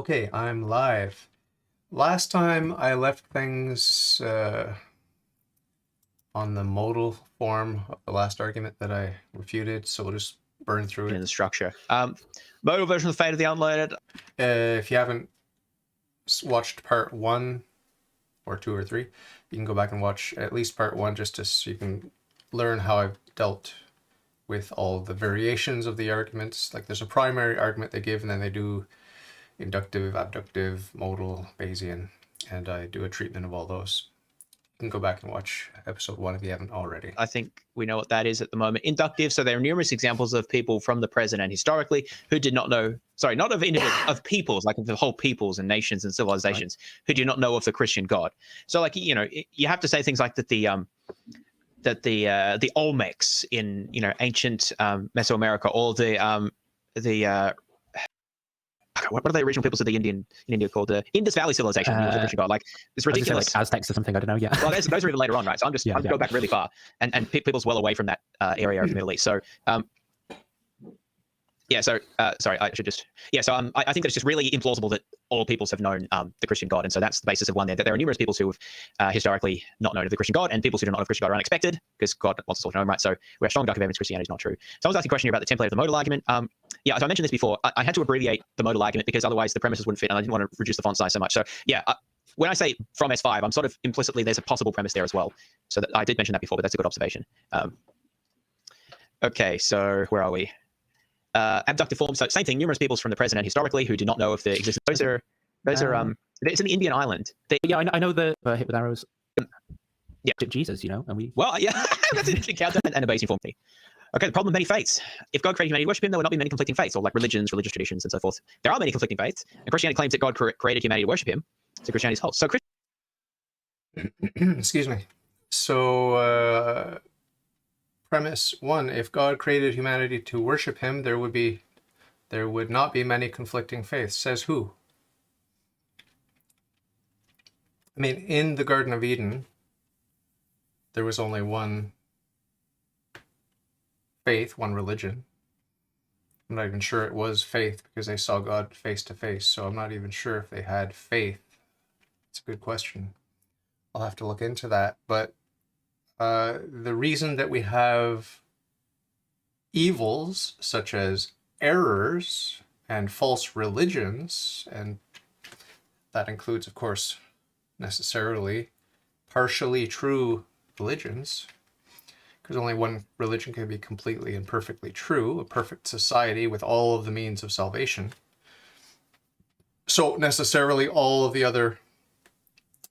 Okay, I'm live. Last time I left things on the modal form of the last argument that I refuted, so we'll just burn through In it. the structure. Modal version of Fate of the Unloaded. If you haven't watched part 1 or 2 or 3, you can go back and watch at least part 1 just so you can learn how I've dealt with all the variations of the arguments. Like there's a primary argument they give, and then they do inductive, abductive, modal, Bayesian, and I do a treatment of all those. You can go back and watch episode 1 if you haven't already. I think we know what that is at the moment. Inductive. So there are numerous examples of people from the present and historically who did not know. Sorry, not of individuals, of peoples, like of the whole peoples and nations and civilizations who do not know of the Christian God. So, like, you know, you have to say things like that the Olmecs in ancient Mesoamerica, or what are the original peoples of the in India called? The Indus Valley civilization. Was a Christian God. Like, it's ridiculous. Like Aztecs or something. I don't know. Yeah. Well, those are even later on, right? So I'm going back really far, and people's well away from that area of the Middle East. So sorry, I should just So I think that it's just really implausible that all peoples have known the Christian God, and so that's the basis of one there. That there are numerous peoples who have historically not known of the Christian God, and peoples who do not know of the Christian God are unexpected because God wants us all to know Him, right? So we have strong document evidence Christianity is not true. So I was asking a question about the template of the modal argument. So I mentioned this before. I had to abbreviate the modal argument because otherwise the premises wouldn't fit, and I didn't want to reduce the font size so much. So when I say from S5, I'm sort of implicitly there's a possible premise there as well. So that I did mention that before, but that's a good observation. Okay, so where are we? Abductive forms. So same thing. Numerous peoples from the present and historically who do not know of the existence. Those are it's an Indian island. I know the hit with arrows. Yeah, Jesus, and we. Well, yeah, that's an interesting counter and a Bayesian form. Okay, the problem of many faiths. If God created humanity to worship Him, there would not be many conflicting faiths, or like religions, religious traditions, and so forth. There are many conflicting faiths, and Christianity claims that God created humanity to worship Him. So Christianity is false. So excuse me. So premise 1: if God created humanity to worship Him, there would not be many conflicting faiths. Says who? I mean, in the Garden of Eden, there was only one faith, one religion. I'm not even sure it was faith because they saw God face to face, so I'm not even sure if they had faith. It's a good question. I'll have to look into that. But the reason that we have evils such as errors and false religions, and that includes, of course, necessarily partially true religions, because only one religion can be completely and perfectly true, a perfect society with all of the means of salvation. So necessarily all of the other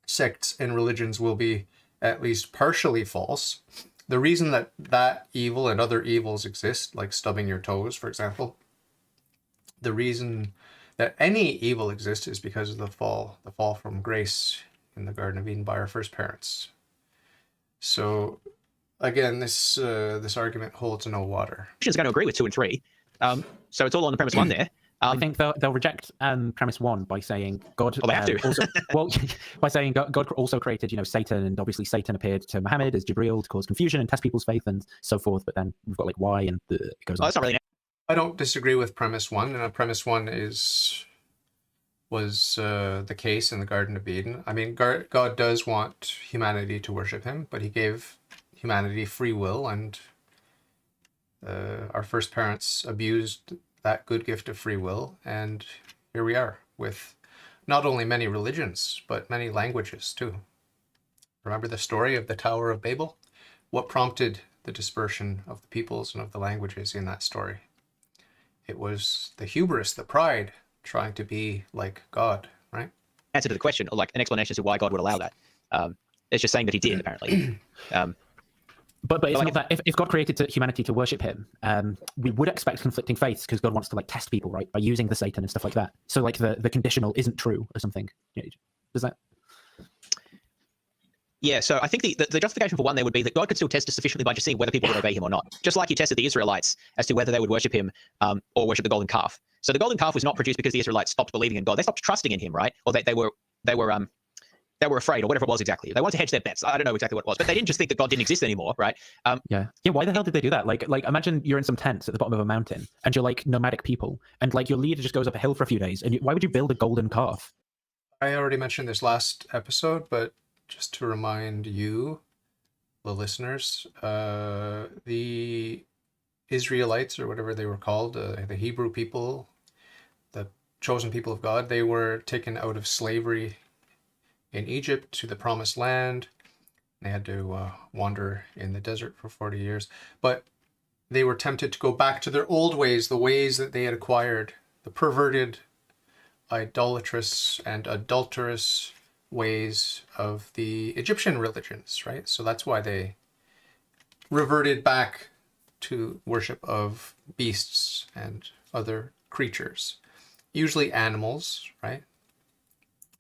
sects and religions will be at least partially false. The reason that evil and other evils exist, like stubbing your toes, for example, the reason that any evil exists is because of the fall from grace in the Garden of Eden by our first parents. So again, this argument holds no water. Christians are going to agree with 2 and 3. So it's all on the premise 1 there. I think they'll reject premise 1 by saying God. Well, they have to. Also, by saying God also created, Satan, and obviously Satan appeared to Muhammad as Jibreel to cause confusion and test people's faith and so forth. But then we've got like why, and it goes on. That's not really. I don't disagree with premise 1, and premise 1 was the case in the Garden of Eden. I mean, God does want humanity to worship Him, but He gave humanity free will, and our first parents abused that good gift of free will, and here we are with not only many religions, but many languages too. Remember the story of the Tower of Babel? What prompted the dispersion of the peoples and of the languages in that story? It was the hubris, the pride, trying to be like God, right? Answer to the question, or like an explanation as to why God would allow that. It's just saying that He did, apparently. But it's not that if God created humanity to worship Him, we would expect conflicting faiths because God wants to like test people, right, by using the Satan and stuff like that. So like the conditional isn't true or something. Does that? Yeah, so I think the justification for 1 there would be that God could still test us sufficiently by just seeing whether people would obey Him or not. Just like He tested the Israelites as to whether they would worship Him or worship the golden calf. So the golden calf was not produced because the Israelites stopped believing in God. They stopped trusting in Him, right? Or they were they were afraid, or whatever it was exactly. They wanted to hedge their bets. I don't know exactly what it was, but they didn't just think that God didn't exist anymore, right? Yeah. Why the hell did they do that? Like imagine you're in some tents at the bottom of a mountain, and you're like nomadic people, and like your leader just goes up a hill for a few days, and why would you build a golden calf? I already mentioned this last episode, but just to remind you, the listeners, the Israelites, or whatever they were called, the Hebrew people, the chosen people of God, they were taken out of slavery in Egypt to the promised land. They had to wander in the desert for 40 years. But they were tempted to go back to their old ways, the ways that they had acquired, the perverted, idolatrous, and adulterous ways of the Egyptian religions, right? So that's why they reverted back to worship of beasts and other creatures, usually animals, right?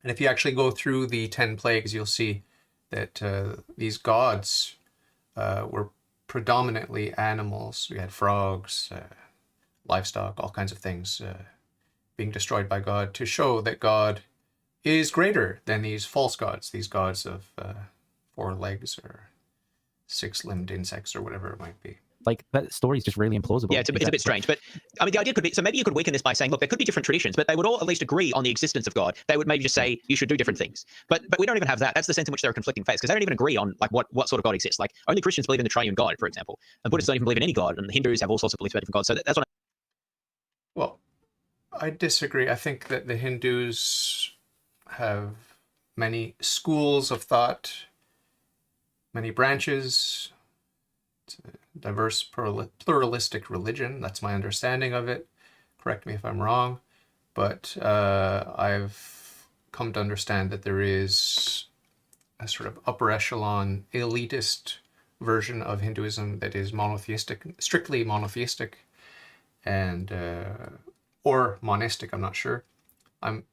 And if you actually go through the 10 plagues, you'll see that these gods were predominantly animals. We had frogs, livestock, all kinds of things being destroyed by God to show that God is greater than these false gods, these gods of 4 legs or 6-limbed insects or whatever it might be. Like that story is just really implausible. Yeah, it's a bit strange, but I mean, the idea could be, so maybe you could weaken this by saying, look, there could be different traditions, but they would all at least agree on the existence of God. They would maybe just say you should do different things, but we don't even have that. That's the sense in which there are conflicting faiths, because they don't even agree on like what sort of God exists. Like only Christians believe in the triune God, for example, and Buddhists don't even believe in any God, and the Hindus have all sorts of beliefs about different gods. So that's what. Well, I disagree. I think that the Hindus have many schools of thought, many branches. It's a diverse, pluralistic religion. That's my understanding of it. Correct me if I'm wrong. But I've come to understand that there is a sort of upper echelon, elitist version of Hinduism that is monotheistic, strictly monotheistic, and or monistic, I'm not sure. I'm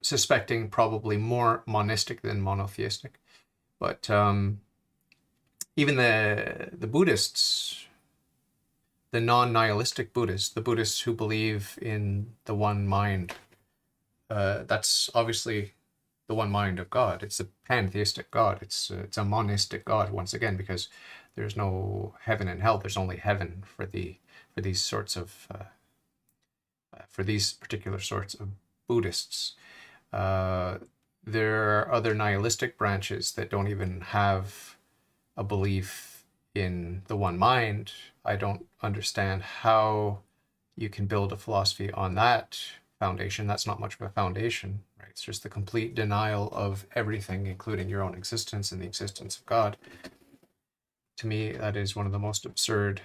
suspecting probably more monistic than monotheistic. But even the Buddhists, the non-nihilistic Buddhists, the Buddhists who believe in the one mind, that's obviously the one mind of God. It's a pantheistic God. It's a monistic God once again, because there's no heaven and hell. There's only heaven for these sorts of for these particular sorts of Buddhists. There are other nihilistic branches that don't even have a belief in the one mind. I don't understand how you can build a philosophy on that foundation. That's not much of a foundation, right? It's just the complete denial of everything, including your own existence and the existence of God. To me, that is one of the most absurd,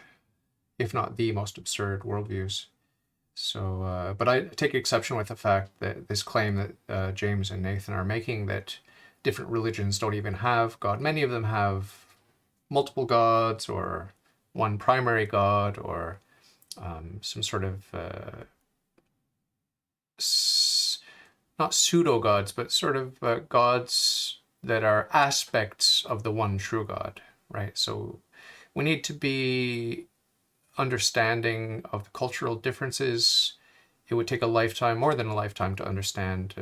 if not the most absurd worldviews. So, but I take exception with the fact that this claim that James and Nathan are making, that different religions don't even have God. Many of them have multiple gods, or one primary God, or some sort of not pseudo gods, but sort of gods that are aspects of the one true God, right? So we need to be understanding of the cultural differences. It would take a lifetime, more than a lifetime, to understand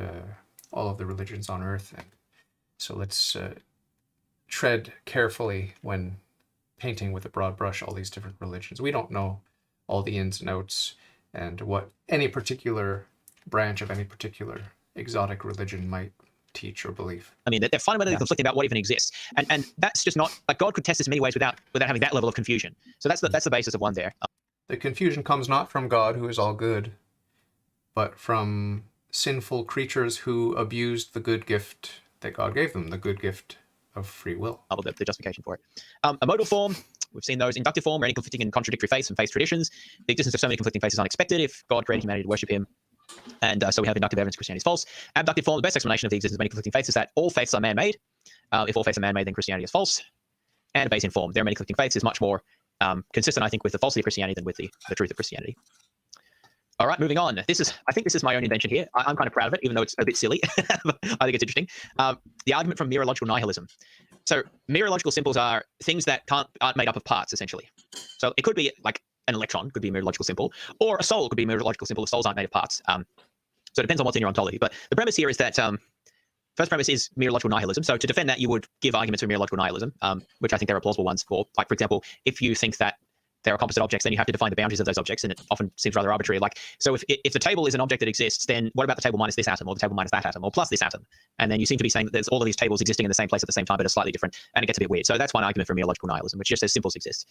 all of the religions on earth. And so let's tread carefully when painting with a broad brush all these different religions. We don't know all the ins and outs and what any particular branch of any particular exotic religion might teach or believe. I mean, they're fundamentally conflicting about what even exists, and that's just not like God could test this in many ways without having that level of confusion. So that's the basis of one there. The confusion comes not from God, who is all good, but from sinful creatures who abused the good gift that God gave them, the good gift of free will. The justification for it. A modal form, we've seen those. Inductive form, any conflicting and contradictory faiths and faith traditions. The existence of so many conflicting faiths is unexpected if God created humanity to worship him. And so we have inductive evidence Christianity is false. Abductive form, the best explanation of the existence of many conflicting faiths is that all faiths are man-made. If all faiths are man-made, then Christianity is false. And a Bayesian form, there are many conflicting faiths, is much more consistent, I think, with the falsity of Christianity than with the truth of Christianity. All right, moving on. I think this is my own invention here. I'm kind of proud of it, even though it's a bit silly. But I think it's interesting. The argument from mereological nihilism. So mereological symbols are things that aren't made up of parts, essentially. So it could be like an electron could be a mereological symbol, or a soul could be a mereological symbol if souls aren't made of parts. So it depends on what's in your ontology. But the premise here is that first premise is mereological nihilism. So to defend that, you would give arguments for mereological nihilism, which I think there are plausible ones for. Like, for example, if you think that there are composite objects, then you have to define the boundaries of those objects, and it often seems rather arbitrary. Like, so if the table is an object that exists, then what about the table minus this atom, or the table minus that atom, or plus this atom? And then you seem to be saying that there's all of these tables existing in the same place at the same time, but are slightly different, and it gets a bit weird. So that's one argument for mereological nihilism, which just says simples exist.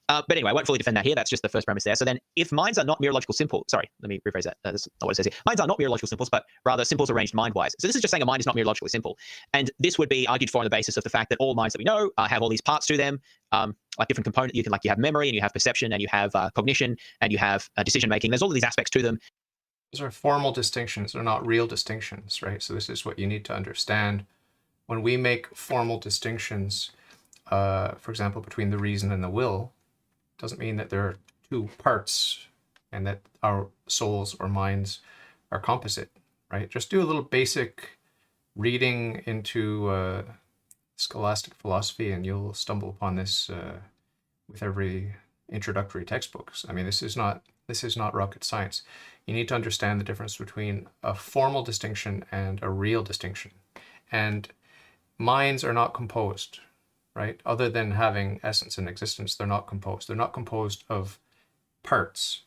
But anyway, I won't fully defend that here. That's just the first premise there. So then, if minds are not mereological simple, sorry, let me rephrase that. That's not what it says here. Minds are not mereological simples, but rather simples arranged mind-wise. So this is just saying a mind is not mereologically simple, and this would be argued for on the basis of the fact that all minds that we know have all these parts to them. Like different components, you have memory, and you have perception, and you have cognition, and you have decision making. There's all of these aspects to them. Those are formal distinctions. They're not real distinctions, right? So this is what you need to understand. When we make formal distinctions, for example, between the reason and the will, doesn't mean that there are two parts and that our souls or minds are composite, right? Just do a little basic reading into scholastic philosophy, and you'll stumble upon this with every introductory textbooks. I mean, this is not rocket science. You need to understand the difference between a formal distinction and a real distinction. And minds are not composed, right? Other than having essence and existence, they're not composed. They're not composed of parts,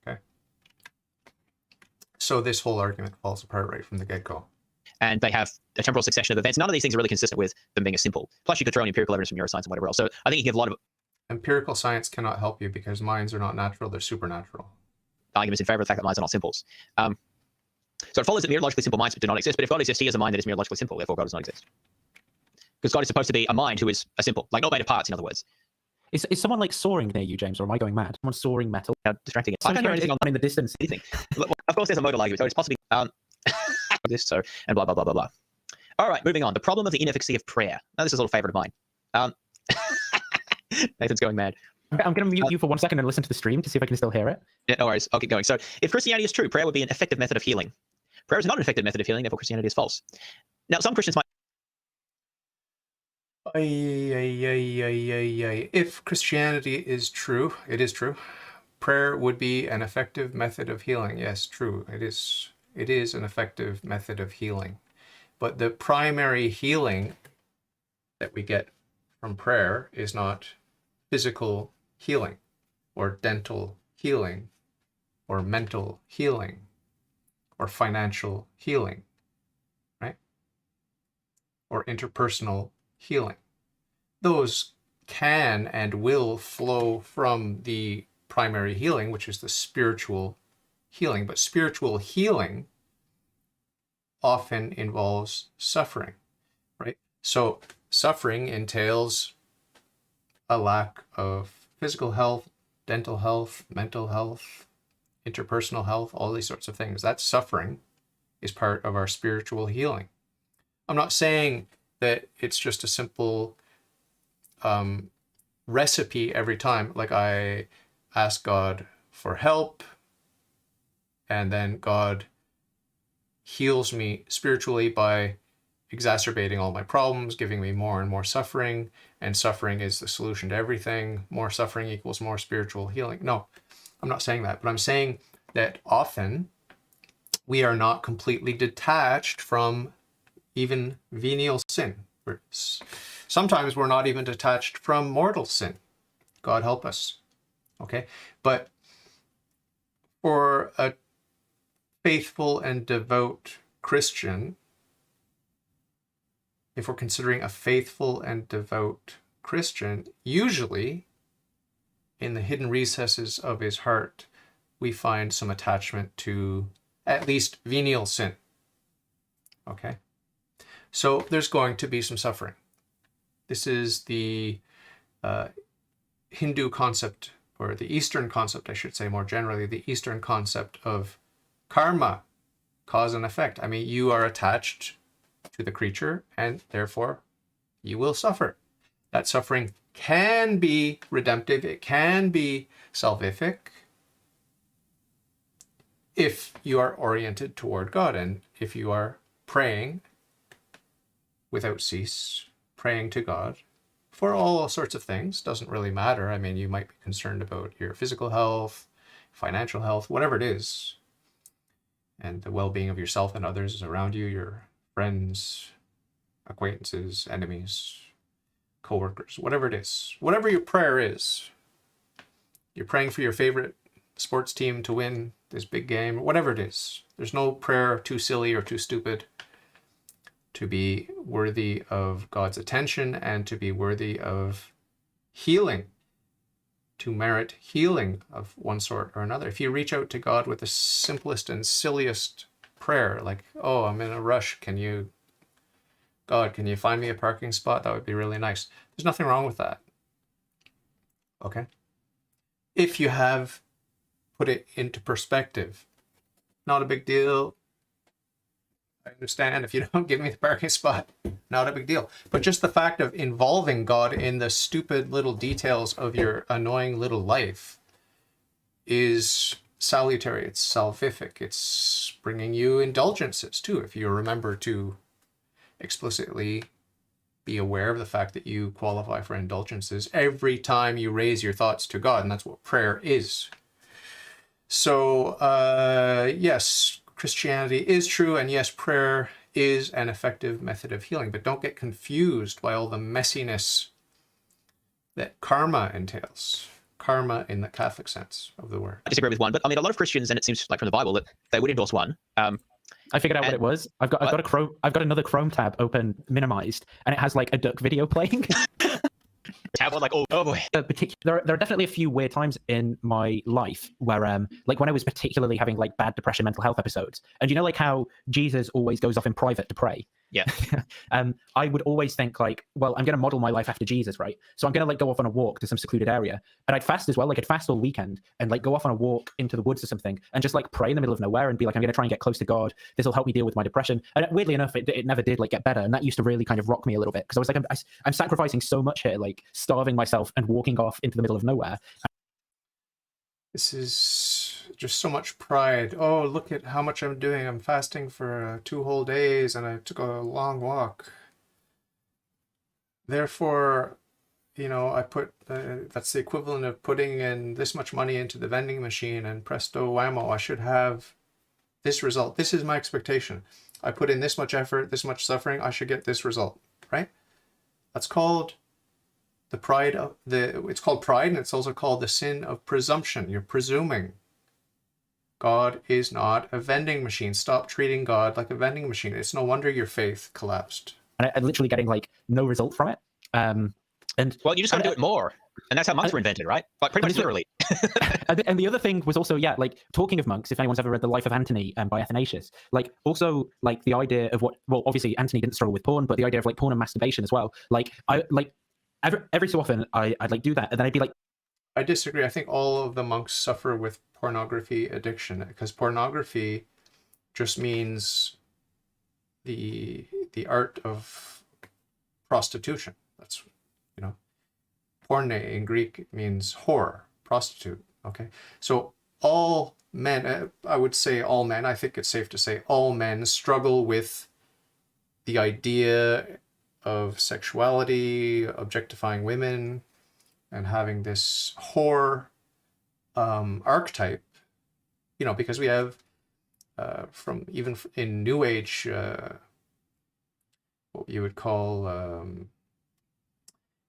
okay? So this whole argument falls apart right from the get-go. And they have a temporal succession of events. None of these things are really consistent with them being a simple. Plus, you could throw in empirical evidence from neuroscience and whatever else. So I think you give a lot of empirical science cannot help you because minds are not natural, they're supernatural. Arguments in favor of the fact that minds are not simples. So it follows that mereologically simple minds do not exist, but if God exists, he is a mind that is mereologically simple, therefore God does not exist. Because God is supposed to be a mind who is a simple, like not made of parts, in other words. Is someone like soaring near you, James, or am I going mad? Someone's soaring metal. Distracting it. I can't hear anything on in the distance. anything. Of course, there's a modal argument, so it's possibly this, so, and blah, blah, blah, blah, blah. All right, moving on. The problem of the inefficacy of prayer. Now, this is a little favorite of mine. Nathan's going mad. I'm going to mute you for 1 second and listen to the stream to see if I can still hear it. Yeah, no worries. I'll keep going. So if Christianity is true, prayer would be an effective method of healing. Prayer is not an effective method of healing, therefore Christianity is false. Now, some Christians might... If Christianity is true, it is true. Prayer would be an effective method of healing. Yes, true. It is an effective method of healing. But the primary healing that we get from prayer is not physical healing or dental healing or mental healing or financial healing, right? Or interpersonal healing. Those can and will flow from the primary healing, which is the spiritual healing. But spiritual healing often involves suffering, right? So suffering entails a lack of physical health, dental health, mental health, interpersonal health, all these sorts of things. That suffering is part of our spiritual healing. I'm not saying that it's just a simple recipe every time. Like I ask God for help and then God heals me spiritually by exacerbating all my problems, giving me more and more suffering, and suffering is the solution to everything. More suffering equals more spiritual healing. No, I'm not saying that, but I'm saying that often we are not completely detached from even venial sin. Sometimes we're not even detached from mortal sin. God help us. Okay? But for a faithful and devout Christian, if we're considering a faithful and devout Christian, usually in the hidden recesses of his heart, we find some attachment to at least venial sin. Okay? So there's going to be some suffering. This is the Hindu concept, or the Eastern concept, I should say more generally, the Eastern concept of karma, cause and effect. I mean, you are attached to the creature and therefore you will suffer. That suffering can be redemptive, it can be salvific if you are oriented toward God and if you are praying without cease, praying to God for all sorts of things. Doesn't really matter. I mean, you might be concerned about your physical health, financial health, whatever it is, and the well-being of yourself and others around you, your friends, acquaintances, enemies, co-workers, whatever it is. Whatever your prayer is. You're praying for your favorite sports team to win this big game, whatever it is. There's no prayer too silly or too stupid to be worthy of God's attention and to be worthy of healing, to merit healing of one sort or another. If you reach out to God with the simplest and silliest prayer, like, oh, I'm in a rush, God, can you find me a parking spot? That would be really nice. There's nothing wrong with that. Okay? If you have put it into perspective, not a big deal. I understand if you don't give me the parking spot, not a big deal. But just the fact of involving God in the stupid little details of your annoying little life is salutary. It's salvific. It's bringing you indulgences too, if you remember to explicitly be aware of the fact that you qualify for indulgences every time you raise your thoughts to God, and that's what prayer is. So, yes, Christianity is true, and yes, prayer is an effective method of healing, but don't get confused by all the messiness that karma entails. Karma in the Catholic sense of the word. I disagree with one, but I mean, a lot of Christians, and it seems like from the Bible, that they would endorse one. I figured out what it was. I've got another Chrome tab open, minimized, and it has like a duck video playing. Have one like, oh boy. There are definitely a few weird times in my life where, like when I was particularly having like bad depression, mental health episodes, and you know, like how Jesus always goes off in private to pray. Yeah. I would always think like, well, I'm going to model my life after Jesus, right? So I'm going to like go off on a walk to some secluded area, and I'd fast as well. Like I'd fast all weekend and like go off on a walk into the woods or something, and just like pray in the middle of nowhere and be like, I'm going to try and get close to God. This will help me deal with my depression. And weirdly enough, it never did like get better, and that used to really kind of rock me a little bit because I was like, I'm sacrificing so much here, like starving myself and walking off into the middle of nowhere. This is just so much pride. Oh, look at how much I'm doing. I'm fasting for 2 whole days and I took a long walk. Therefore, you know, I put, that's the equivalent of putting in this much money into the vending machine and presto whammo, I should have this result. This is my expectation. I put in this much effort, this much suffering, I should get this result, right? That's called the pride of it's called pride, and it's also called the sin of presumption. You're presuming. God is not a vending machine. Stop treating God like a vending machine. It's no wonder your faith collapsed. And I'm literally getting like no result from it. And well, you just got to do it more, and that's how monks were invented, right? Like pretty much literally. And the other thing was also, yeah, like talking of monks. If anyone's ever read The Life of Antony by Athanasius, like also like the idea of what, well, obviously Antony didn't struggle with porn, but the idea of like porn and masturbation as well. Like I like every so often I'd like do that, and then I'd be like, I disagree. I think all of the monks suffer with pornography addiction, because pornography just means the art of prostitution. That's, you know, porne in Greek means whore, prostitute. Okay, so all men, I would say all men, I think it's safe to say all men struggle with the idea of sexuality, objectifying women, and having this whore archetype, you know, because we have from even in New Age, what you would call,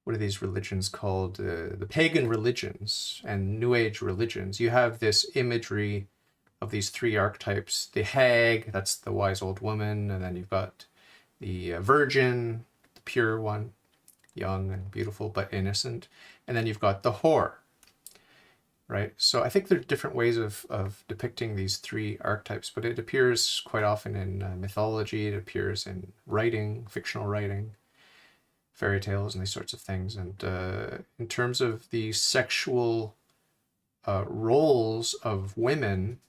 what are these religions called? The pagan religions and New Age religions. You have this imagery of these 3 archetypes. The hag, that's the wise old woman, and then you've got the virgin, the pure one, young and beautiful but innocent, and then you've got the whore, right? So I think there are different ways of depicting these 3 archetypes, but it appears quite often in mythology. It appears in writing, fictional writing, fairy tales, and these sorts of things. And in terms of the sexual roles of women,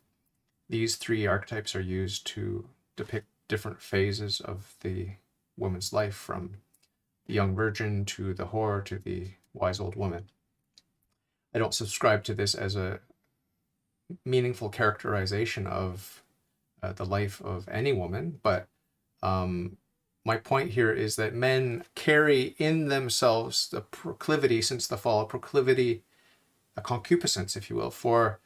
these 3 archetypes are used to depict different phases of the woman's life, from the young virgin to the whore to the wise old woman. I don't subscribe to this as a meaningful characterization of the life of any woman, but my point here is that men carry in themselves the proclivity, since the fall, a concupiscence, if you will, for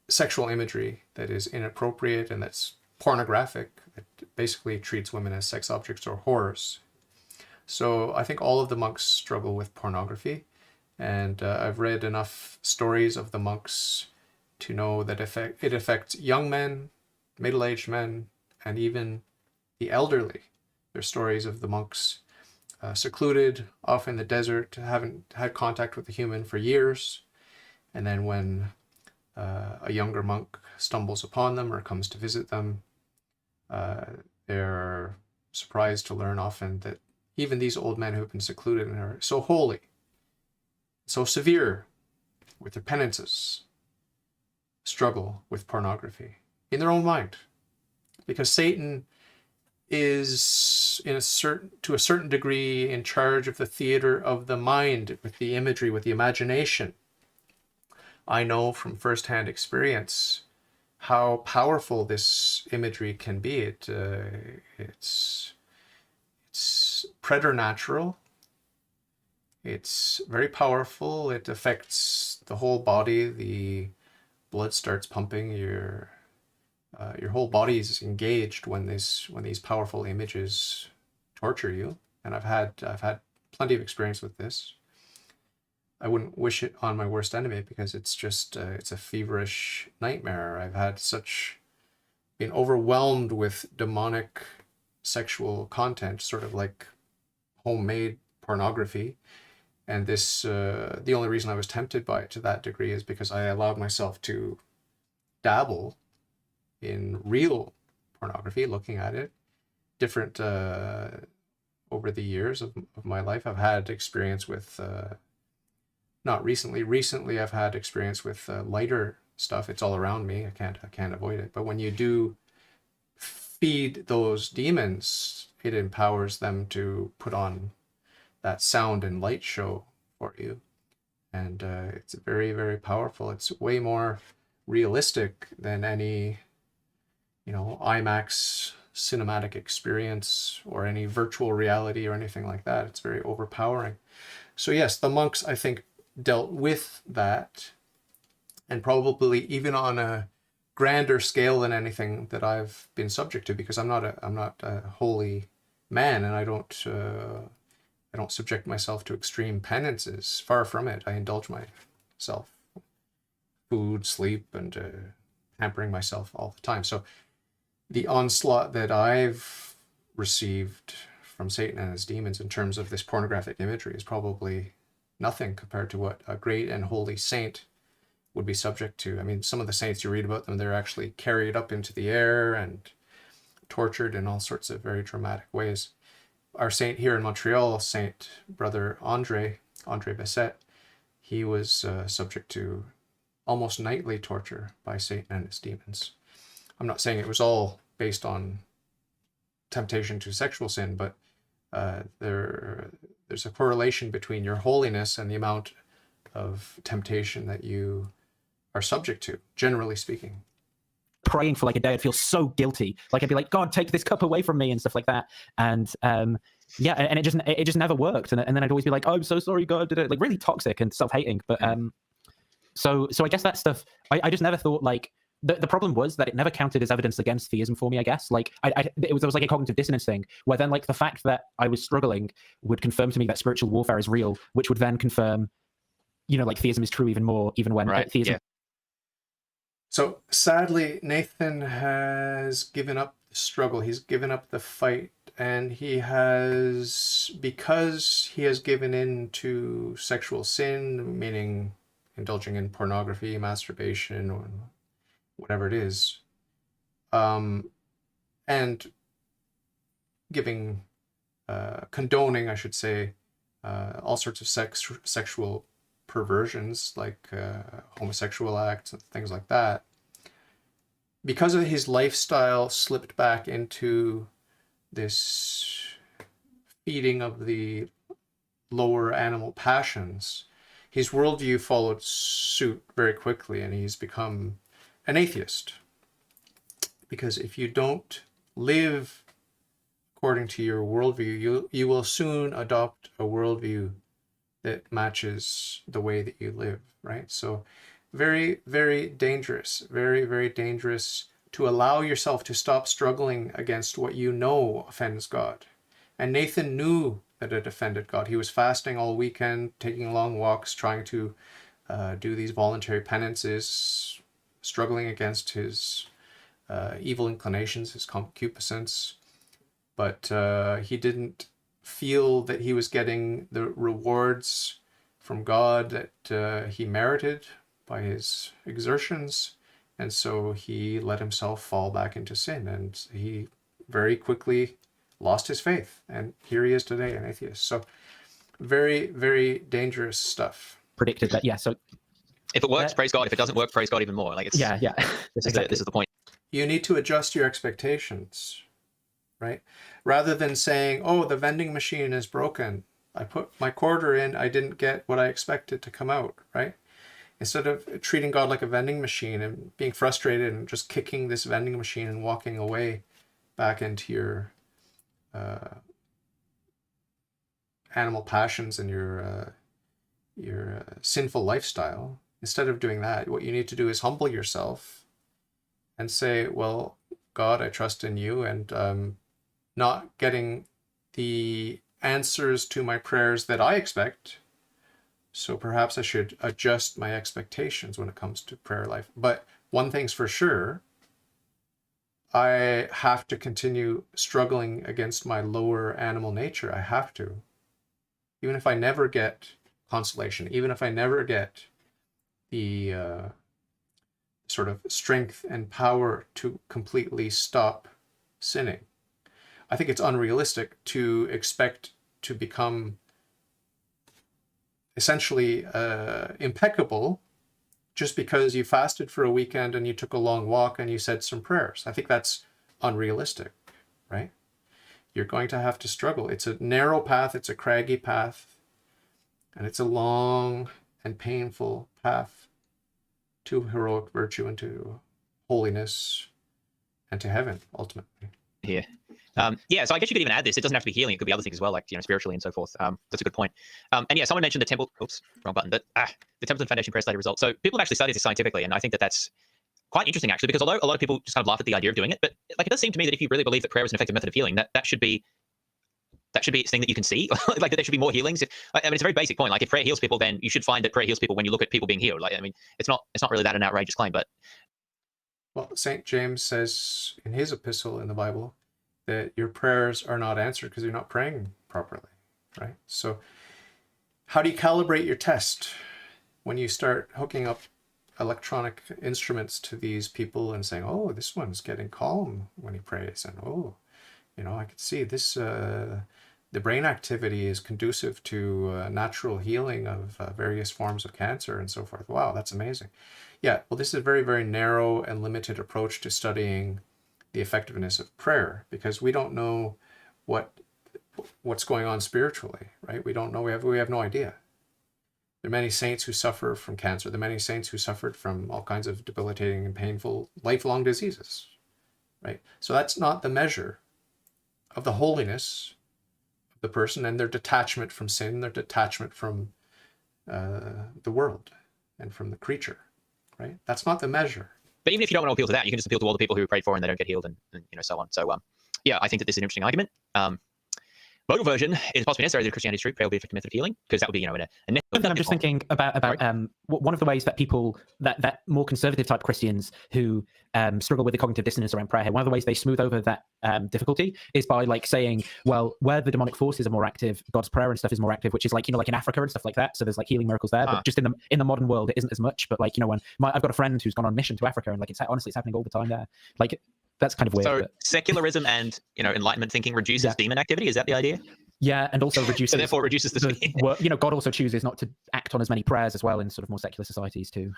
sexual imagery that is inappropriate and that's pornographic. It basically treats women as sex objects or whores. So I think all of the monks struggle with pornography, and I've read enough stories of the monks to know that it affects young men, middle-aged men, and even the elderly. There's stories of the monks secluded off in the desert, haven't had contact with a human for years, and then when a younger monk stumbles upon them or comes to visit them, they're surprised to learn often that even these old men who have been secluded and are so holy, so severe with their penances, struggle with pornography in their own mind, because Satan is to a certain degree in charge of the theater of the mind, with the imagery, with the imagination. I know from firsthand experience how powerful this imagery can be. It's preternatural. It's very powerful. It affects the whole body. The blood starts pumping. Your whole body is engaged when these powerful images torture you. And I've had plenty of experience with this. I wouldn't wish it on my worst enemy, because it's just it's a feverish nightmare. I've had been overwhelmed with demonic sexual content, sort of like homemade pornography. And this the only reason I was tempted by it to that degree is because I allowed myself to dabble in real pornography, looking at it. Different over the years of my life, I've had experience with not recently. Recently, I've had experience with lighter stuff. It's all around me. I can't avoid it. But when you do feed those demons, it empowers them to put on that sound and light show for you, and it's very, very powerful. It's way more realistic than any, IMAX cinematic experience or any virtual reality or anything like that. It's very overpowering. So yes, the monks, I think, dealt with that, and probably even on a grander scale than anything that I've been subject to, because I'm not a holy man, and I don't subject myself to extreme penances. Far from it. I indulge myself, food, sleep, and hampering myself all the time. So the onslaught that I've received from Satan and his demons in terms of this pornographic imagery is probably nothing compared to what a great and holy saint would be subject to. I mean, some of the saints, you read about them, they're actually carried up into the air and tortured in all sorts of very dramatic ways. Our saint here in Montreal, Saint Brother Andre Bessette, he was subject to almost nightly torture by Satan and his demons. I'm not saying it was all based on temptation to sexual sin, but there's a correlation between your holiness and the amount of temptation that you are subject to, generally speaking. Praying for like a day, I'd feel so guilty. Like I'd be like, God, take this cup away from me and stuff like that. And yeah, and it just never worked. And then I'd always be like, oh, I'm so sorry, God, did it? Like really toxic and self-hating. But so I guess that stuff, I just never thought like the problem was that it never counted as evidence against theism for me, I guess. Like there was like a cognitive dissonance thing where then like the fact that I was struggling would confirm to me that spiritual warfare is real, which would then confirm, like theism is true even more, even when theism. Yeah. So sadly, Nathan has given up the struggle. He's given up the fight, and because he has given in to sexual sin, meaning indulging in pornography, masturbation, or whatever it is, and condoning, I should say, all sorts of sexual perversions, like homosexual acts and things like that. Because of his lifestyle slipped back into this feeding of the lower animal passions, his worldview followed suit very quickly, and he's become an atheist. Because if you don't live according to your worldview, you will soon adopt a worldview that matches the way that you live, right? So very, very dangerous, very, very dangerous to allow yourself to stop struggling against what you know offends God. And Nathan knew that it offended God. He was fasting all weekend, taking long walks, trying to do these voluntary penances, struggling against his evil inclinations, his concupiscence. But he didn't feel that he was getting the rewards from God that he merited by his exertions. And so he let himself fall back into sin, and he very quickly lost his faith. And here he is today, an atheist. So very, very dangerous stuff. Predicted that, yeah. So if it works, praise God. If it doesn't work, praise God even more. Like it's yeah. This Exactly. is the point. You need to adjust your expectations, right? Rather than saying, oh, the vending machine is broken. I put my quarter in, I didn't get what I expected to come out, right? Instead of treating God like a vending machine and being frustrated and just kicking this vending machine and walking away back into your animal passions and your sinful lifestyle, instead of doing that, what you need to do is humble yourself and say, well, God, I trust in you, and not getting the answers to my prayers that I expect. So perhaps I should adjust my expectations when it comes to prayer life. But one thing's for sure, I have to continue struggling against my lower animal nature. I have to. Even if I never get consolation, even if I never get the sort of strength and power to completely stop sinning. I think it's unrealistic to expect to become essentially impeccable just because you fasted for a weekend and you took a long walk and you said some prayers. I think that's unrealistic, right? You're going to have to struggle. It's a narrow path, it's a craggy path, and it's a long and painful path to heroic virtue and to holiness and to heaven, ultimately. Here. Yeah, so I guess you could even add this. It doesn't have to be healing. It could be other things as well, like spiritually and so forth. That's a good point. And yeah, someone mentioned the temple. Oops, wrong button. But the Templeton Foundation Press data results. So people have actually studied this scientifically, and I think that that's quite interesting actually, because although a lot of people just kind of laugh at the idea of doing it, but like it does seem to me that if you really believe that prayer is an effective method of healing, that should be a thing that you can see. Like that there should be more healings. I mean, it's a very basic point. Like if prayer heals people, then you should find that prayer heals people when you look at people being healed. Like I mean, it's not really that an outrageous claim, but well, St. James says in his epistle in the Bible that your prayers are not answered because you're not praying properly, right? So how do you calibrate your test when you start hooking up electronic instruments to these people and saying, oh, this one's getting calm when he prays, and oh, I could see this, the brain activity is conducive to natural healing of various forms of cancer and so forth. Wow, that's amazing. Yeah, well, this is a very, very narrow and limited approach to studying the effectiveness of prayer, because we don't know what's going on spiritually, right? We don't know. We have no idea. There are many saints who suffer from cancer. There are many saints who suffered from all kinds of debilitating and painful lifelong diseases, right? So that's not the measure of the holiness of the person and their detachment from sin, their detachment from the world and from the creature, right? That's not the measure. But even if you don't want to appeal to that, you can just appeal to all the people who prayed for and they don't get healed, and so on. So yeah, I think that this is an interesting argument. Modal version is possibly necessary to Christianity's truth. Prayer will be an effective method of healing, because that would be in a I'm just thinking about Right. one of the ways that people that more conservative type Christians who struggle with the cognitive dissonance around prayer, one of the ways they smooth over that difficulty is by like saying, well, where the demonic forces are more active, God's prayer and stuff is more active, which is like like in Africa and stuff like that. So there's like healing miracles there, but just in the modern world, it isn't as much. But like when I've got a friend who's gone on mission to Africa, and like it's happening all the time there. Like that's kind of weird. So but secularism and enlightenment thinking reduces demon activity. Is that the idea? Yeah, and also reduces. So therefore, it reduces the. God also chooses not to act on as many prayers as well in sort of more secular societies too.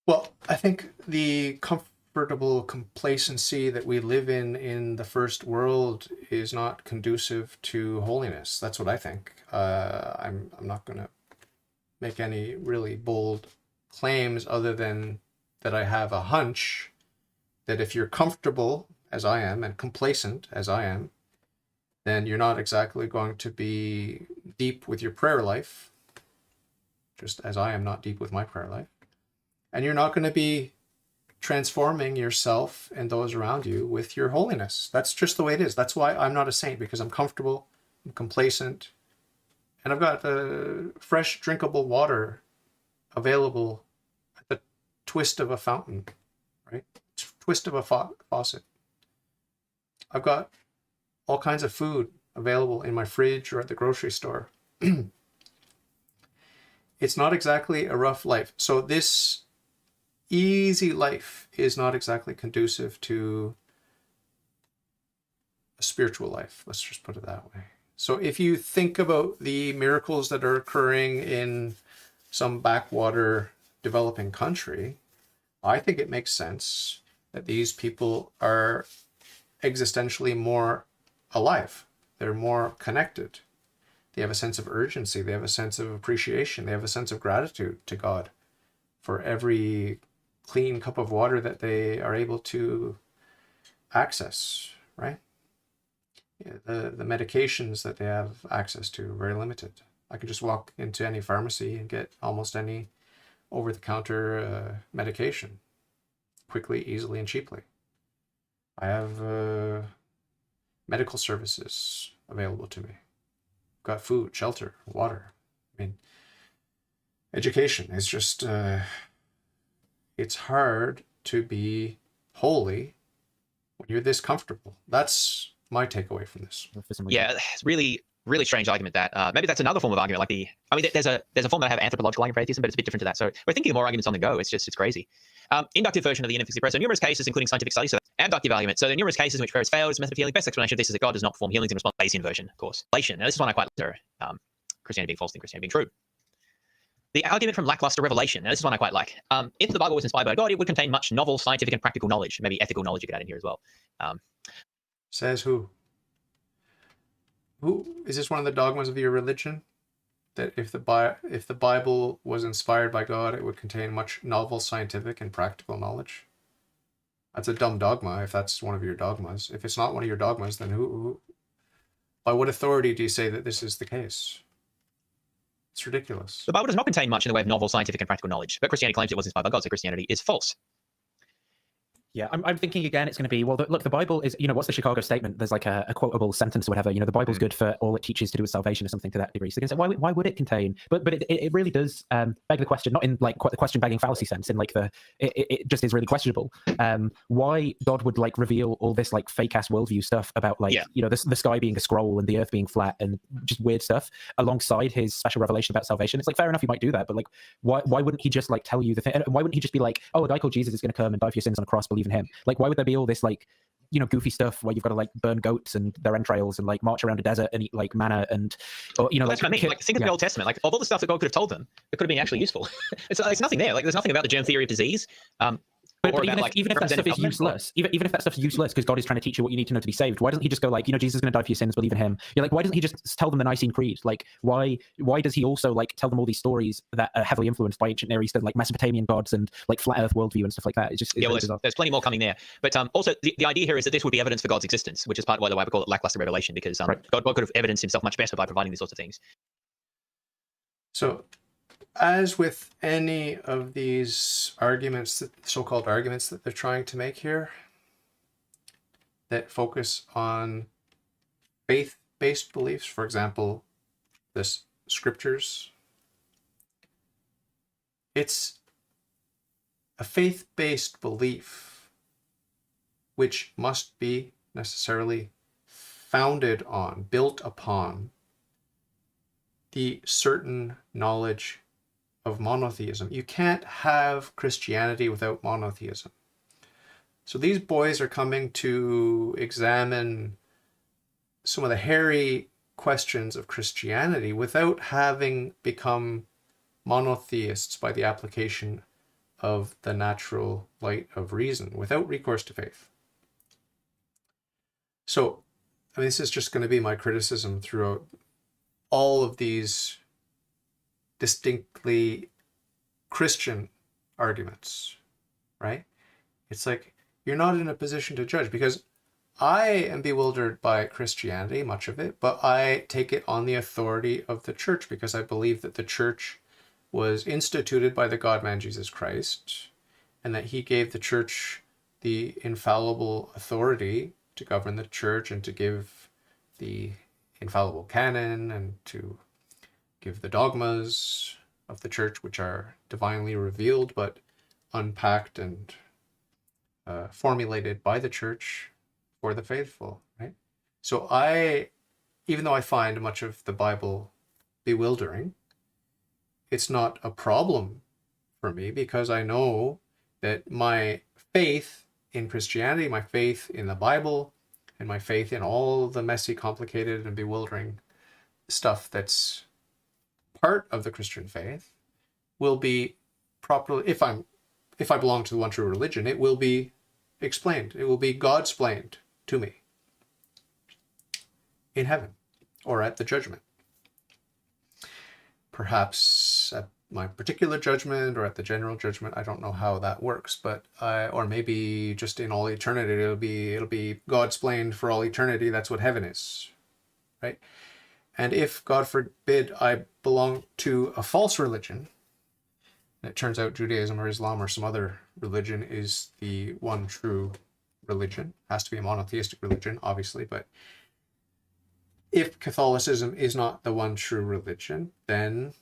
Well, I think the comfortable complacency that we live in the first world is not conducive to holiness. That's what I think. I'm not going to make any really bold claims other than that I have a hunch that if you're comfortable as I am and complacent as I am, then you're not exactly going to be deep with your prayer life, just as I am not deep with my prayer life. And you're not going to be transforming yourself and those around you with your holiness. That's just the way it is. That's why I'm not a saint, because I'm comfortable, I'm complacent, and I've got fresh drinkable water available at the twist of a fountain, right? Twist of a faucet. I've got all kinds of food available in my fridge or at the grocery store. It's not exactly a rough life. So this easy life is not exactly conducive to a spiritual life. Let's just put it that way. So if you think about the miracles that are occurring in some backwater developing country, I think it makes sense that these people are existentially more alive. They're more connected. They have a sense of urgency. They have a sense of appreciation. They have a sense of gratitude to God for every clean cup of water that they are able to access, right? Yeah, the medications that they have access to are very limited. I can just walk into any pharmacy and get almost any over-the-counter medication quickly, easily, and cheaply. I have medical services available to me. I've got food, shelter, water. I mean, education is just, it's hard to be holy when you're this comfortable. That's my takeaway from this. Yeah, it's really, really strange argument that maybe that's another form of argument. Like there's a form that I have anthropological argument for atheism, but it's a bit different to that. So we're thinking of more arguments on the go. It's crazy. Inductive version of the inefficacy press. So numerous cases, including scientific studies, so abductive argument. So there are numerous cases in which prayer has failed as a method of healing. Best explanation of this is that God does not perform healings in response to Bayesian version, of course. Now this is one I quite like. Christianity being false and Christianity being true. The argument from lackluster revelation. Now this is one I quite like. If the Bible was inspired by God, it would contain much novel, scientific, and practical knowledge. Maybe ethical knowledge you could add in here as well. Says who? Who is this? One of the dogmas of your religion? That if the Bible was inspired by God, it would contain much novel, scientific, and practical knowledge. That's a dumb dogma if that's one of your dogmas. If it's not one of your dogmas, then who by what authority do you say that this is the case? It's ridiculous. The Bible does not contain much in the way of novel, scientific, and practical knowledge, but Christianity claims it was inspired by God, so Christianity is false. Yeah, I'm thinking again, it's going to be, well, look, the Bible is, what's the Chicago statement? There's like a quotable sentence or whatever, the Bible's good for all it teaches to do with salvation or something to that degree. So they say, why would it contain? But it really does beg the question, not in like quite the question begging fallacy sense, in like it just is really questionable. Why God would like reveal all this like fake ass worldview stuff about like, the sky being a scroll and the earth being flat and just weird stuff alongside his special revelation about salvation. It's like, fair enough, he might do that, but like, why wouldn't he just like tell you the thing? Why wouldn't he just be like, oh, a guy called Jesus is going to come and die for your sins on a cross, believe in him? Like, why would there be all this like goofy stuff where you've got to like burn goats and their entrails and like march around a desert and eat like manna and that's what I mean. Like, think of the Old Testament. Like, of all the stuff that God could have told them, it could have been actually useful. It's nothing there. Like, there's nothing about the germ theory of disease. But even if that stuff is useless, even if that stuff's useless because God is trying to teach you what you need to know to be saved, why doesn't he just go like, Jesus is going to die for your sins, believe in him? You're like, why doesn't he just tell them the Nicene Creed? Like, why does he also like tell them all these stories that are heavily influenced by ancient Near Eastern, like Mesopotamian gods and like flat Earth worldview and stuff like that? It's just there's plenty more coming there. But also the idea here is that this would be evidence for God's existence, which is part of why we call it lackluster revelation, because God could have evidenced himself much better by providing these sorts of things. So, as with any of these arguments, so-called arguments that they're trying to make here, that focus on faith-based beliefs, for example, the scriptures, it's a faith-based belief which must be necessarily founded on, built upon the certain knowledge of monotheism. You can't have Christianity without monotheism. So these boys are coming to examine some of the hairy questions of Christianity without having become monotheists by the application of the natural light of reason, without recourse to faith. So, this is just going to be my criticism throughout all of these distinctly Christian arguments, right? It's like, you're not in a position to judge, because I am bewildered by Christianity, much of it, but I take it on the authority of the church, because I believe that the church was instituted by the God-man Jesus Christ, and that he gave the church the infallible authority to govern the church and to give the infallible canon and to give the dogmas of the church, which are divinely revealed but unpacked and formulated by the church for the faithful, right? So even though I find much of the Bible bewildering, it's not a problem for me because I know that my faith in Christianity, my faith in the Bible, and my faith in all the messy, complicated, and bewildering stuff that's part of the Christian faith will be properly, if I belong to the one true religion, it will be explained. It will be God-splained to me in heaven or at the judgment. Perhaps at my particular judgment or at the general judgment, I don't know how that works, but or maybe just in all eternity, it'll be God-splained for all eternity. That's what heaven is, right? And if, God forbid, I belong to a false religion, and it turns out Judaism or Islam or some other religion is the one true religion, has to be a monotheistic religion, obviously, but if Catholicism is not the one true religion, then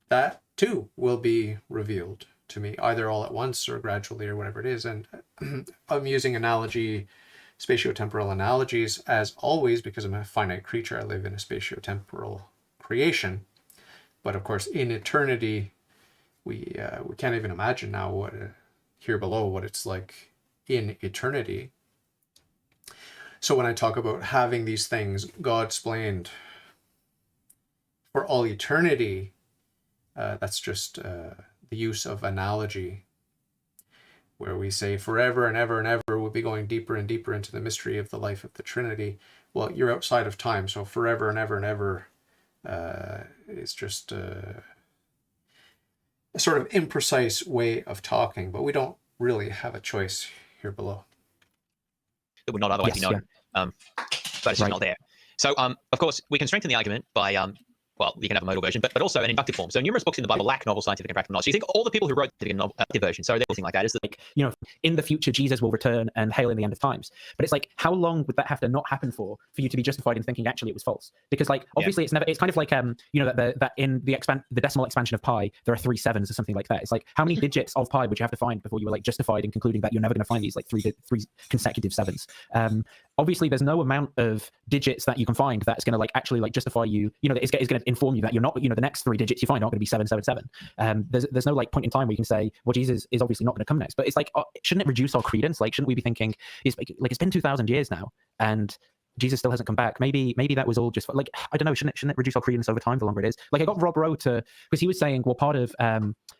that too will be revealed to me, either all at once or gradually or whatever it is. And I'm using spatiotemporal analogies as always because I'm a finite creature. I live in a spatiotemporal creation. But of course, in eternity, we can't even imagine now what here below what it's like in eternity. So when I talk about having these things God-splained for all eternity, that's just the use of analogy, where we say forever and ever and ever we'll be going deeper and deeper into the mystery of the life of the Trinity. Well, you're outside of time, so forever and ever and ever is just a sort of imprecise way of talking, but we don't really have a choice here below. It would not otherwise be known, but it's just not there. So, of course, we can strengthen the argument by, well, you can have a modal version, but also an inductive form. So numerous books in the Bible lack novel scientific and practical knowledge. So you think all the people who wrote the inductive version, so they're something like that, is that like, in the future, Jesus will return and hail in the end of times. But it's like, how long would that have to not happen for you to be justified in thinking actually it was false? Because like, obviously it's kind of like, that in the decimal expansion of pi, there are 3 sevens or something like that. It's like, how many digits of pi would you have to find before you were like justified in concluding that you're never going to find these like three consecutive sevens? Obviously there's no amount of digits that you can find that's going to like actually like justify you, is going to inform you that you're not, the next 3 digits you find aren't going to be 777. There's no like point in time where you can say, well, Jesus is obviously not going to come next. But it's like, shouldn't it reduce our credence? Like, shouldn't we be thinking, it's been 2,000 years now and Jesus still hasn't come back? Maybe that was all just like, I don't know. Shouldn't it reduce our credence over time the longer it is? Like, I got Rob Rowe because he was saying, well, part of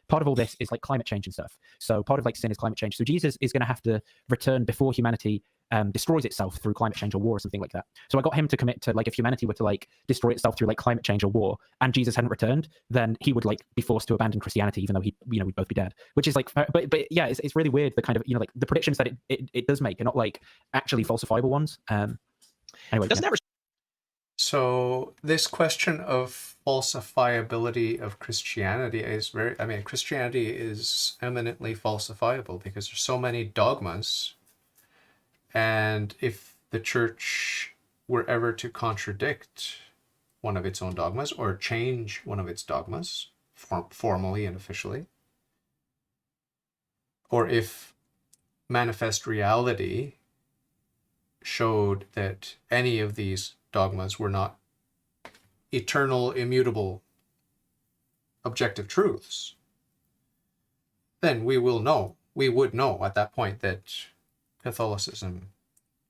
all this is like climate change and stuff. So part of like sin is climate change. So Jesus is going to have to return before humanity destroys itself through climate change or war or something like that. So I got him to commit to like, if humanity were to like destroy itself through like climate change or war and Jesus hadn't returned, then he would like be forced to abandon Christianity, even though we'd both be dead. Which is like, but yeah, it's really weird. The kind of like the predictions that it does make are not like actually falsifiable ones. Anyway, So this question of falsifiability of Christianity is Christianity is eminently falsifiable because there's so many dogmas. And if the church were ever to contradict one of its own dogmas or change one of its dogmas formally and officially, or if manifest reality showed that any of these dogmas were not eternal, immutable, objective truths, then we would know at that point that Catholicism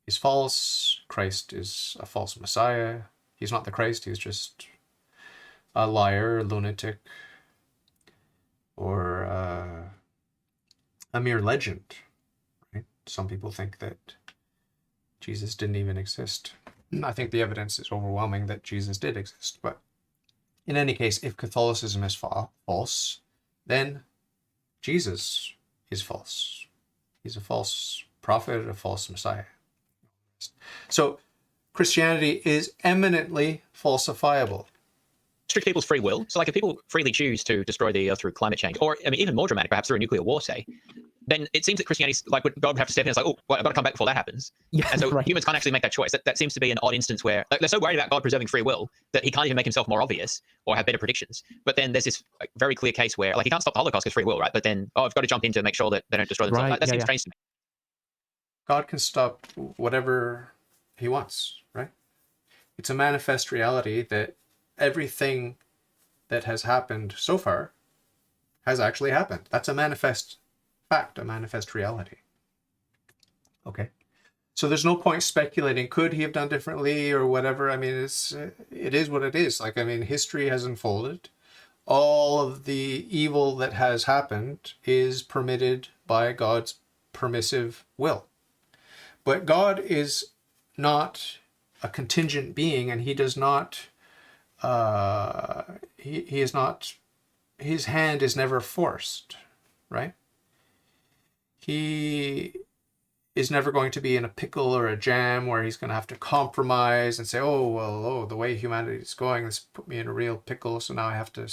is false, Christ is a false Messiah, he's not the Christ, he's just a liar, a lunatic, or a mere legend, right? Some people think that Jesus didn't even exist. I think the evidence is overwhelming that Jesus did exist. But in any case, if Catholicism is false, then Jesus is false. He's a false prophet, a false Messiah. So Christianity is eminently falsifiable. Strict people's free will. So like if people freely choose to destroy the earth through climate change, or I mean, even more dramatic, perhaps through a nuclear war, say, then it seems that Christianity, like, God would have to step in. It's like, oh, well, I've got to come back before that happens. Yeah, And so right. humans can't actually make that choice. That seems to be an odd instance where, like, they're so worried about God preserving free will that he can't even make himself more obvious or have better predictions. But then there's this, like, very clear case where, like, he can't stop the Holocaust because free will, right? But then, oh, I've got to jump in to make sure that they don't destroy themselves. Right, That yeah, seems yeah. strange to me. God can stop whatever he wants, right? It's a manifest reality that everything that has happened so far has actually happened. That's a manifest fact, a manifest reality. Okay. So there's no point speculating, could he have done differently or whatever? I mean, it is what it is. Like, I mean, history has unfolded. All of the evil that has happened is permitted by God's permissive will. But God is not a contingent being, and he does not, he is not, his hand is never forced, right? He is never going to be in a pickle or a jam where he's going to have to compromise and say, oh, well, oh, the way humanity is going, this put me in a real pickle, so now I have to,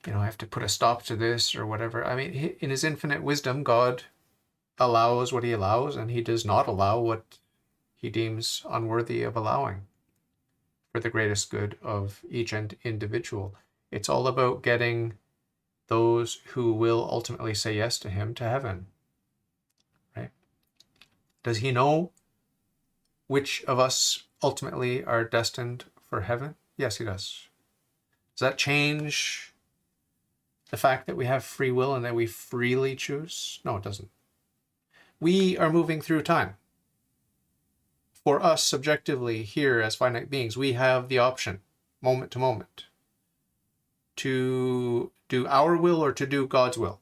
I have to put a stop to this or whatever. I mean, in his infinite wisdom, God allows what he allows, and he does not allow what he deems unworthy of allowing for the greatest good of each individual. It's all about getting those who will ultimately say yes to him to heaven, right? Does he know which of us ultimately are destined for heaven? Yes, he does. Does that change the fact that we have free will and that we freely choose? No, it doesn't. We are moving through time. For us, subjectively, here as finite beings, we have the option, moment to moment, to do our will or to do God's will.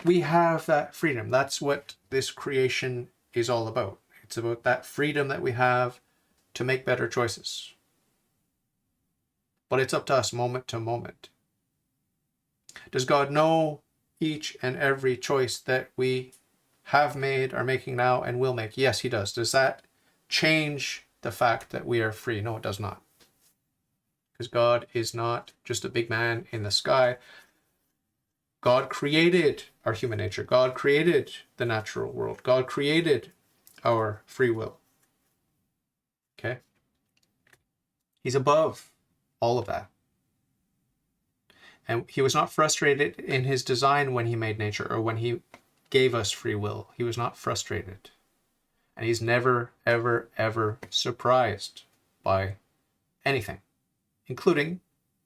We have that freedom. That's what this creation is all about. It's about that freedom that we have to make better choices. But it's up to us moment to moment. Does God know each and every choice that we have made, are making now, and will make? Yes, he does. Does that change the fact that we are free? No, it does not. Because God is not just a big man in the sky. God created our human nature. God created the natural world. God created our free will. Okay? He's above all of that. And he was not frustrated in his design when he made nature or when he gave us free will. He was not frustrated. And he's never, ever, ever surprised by anything, including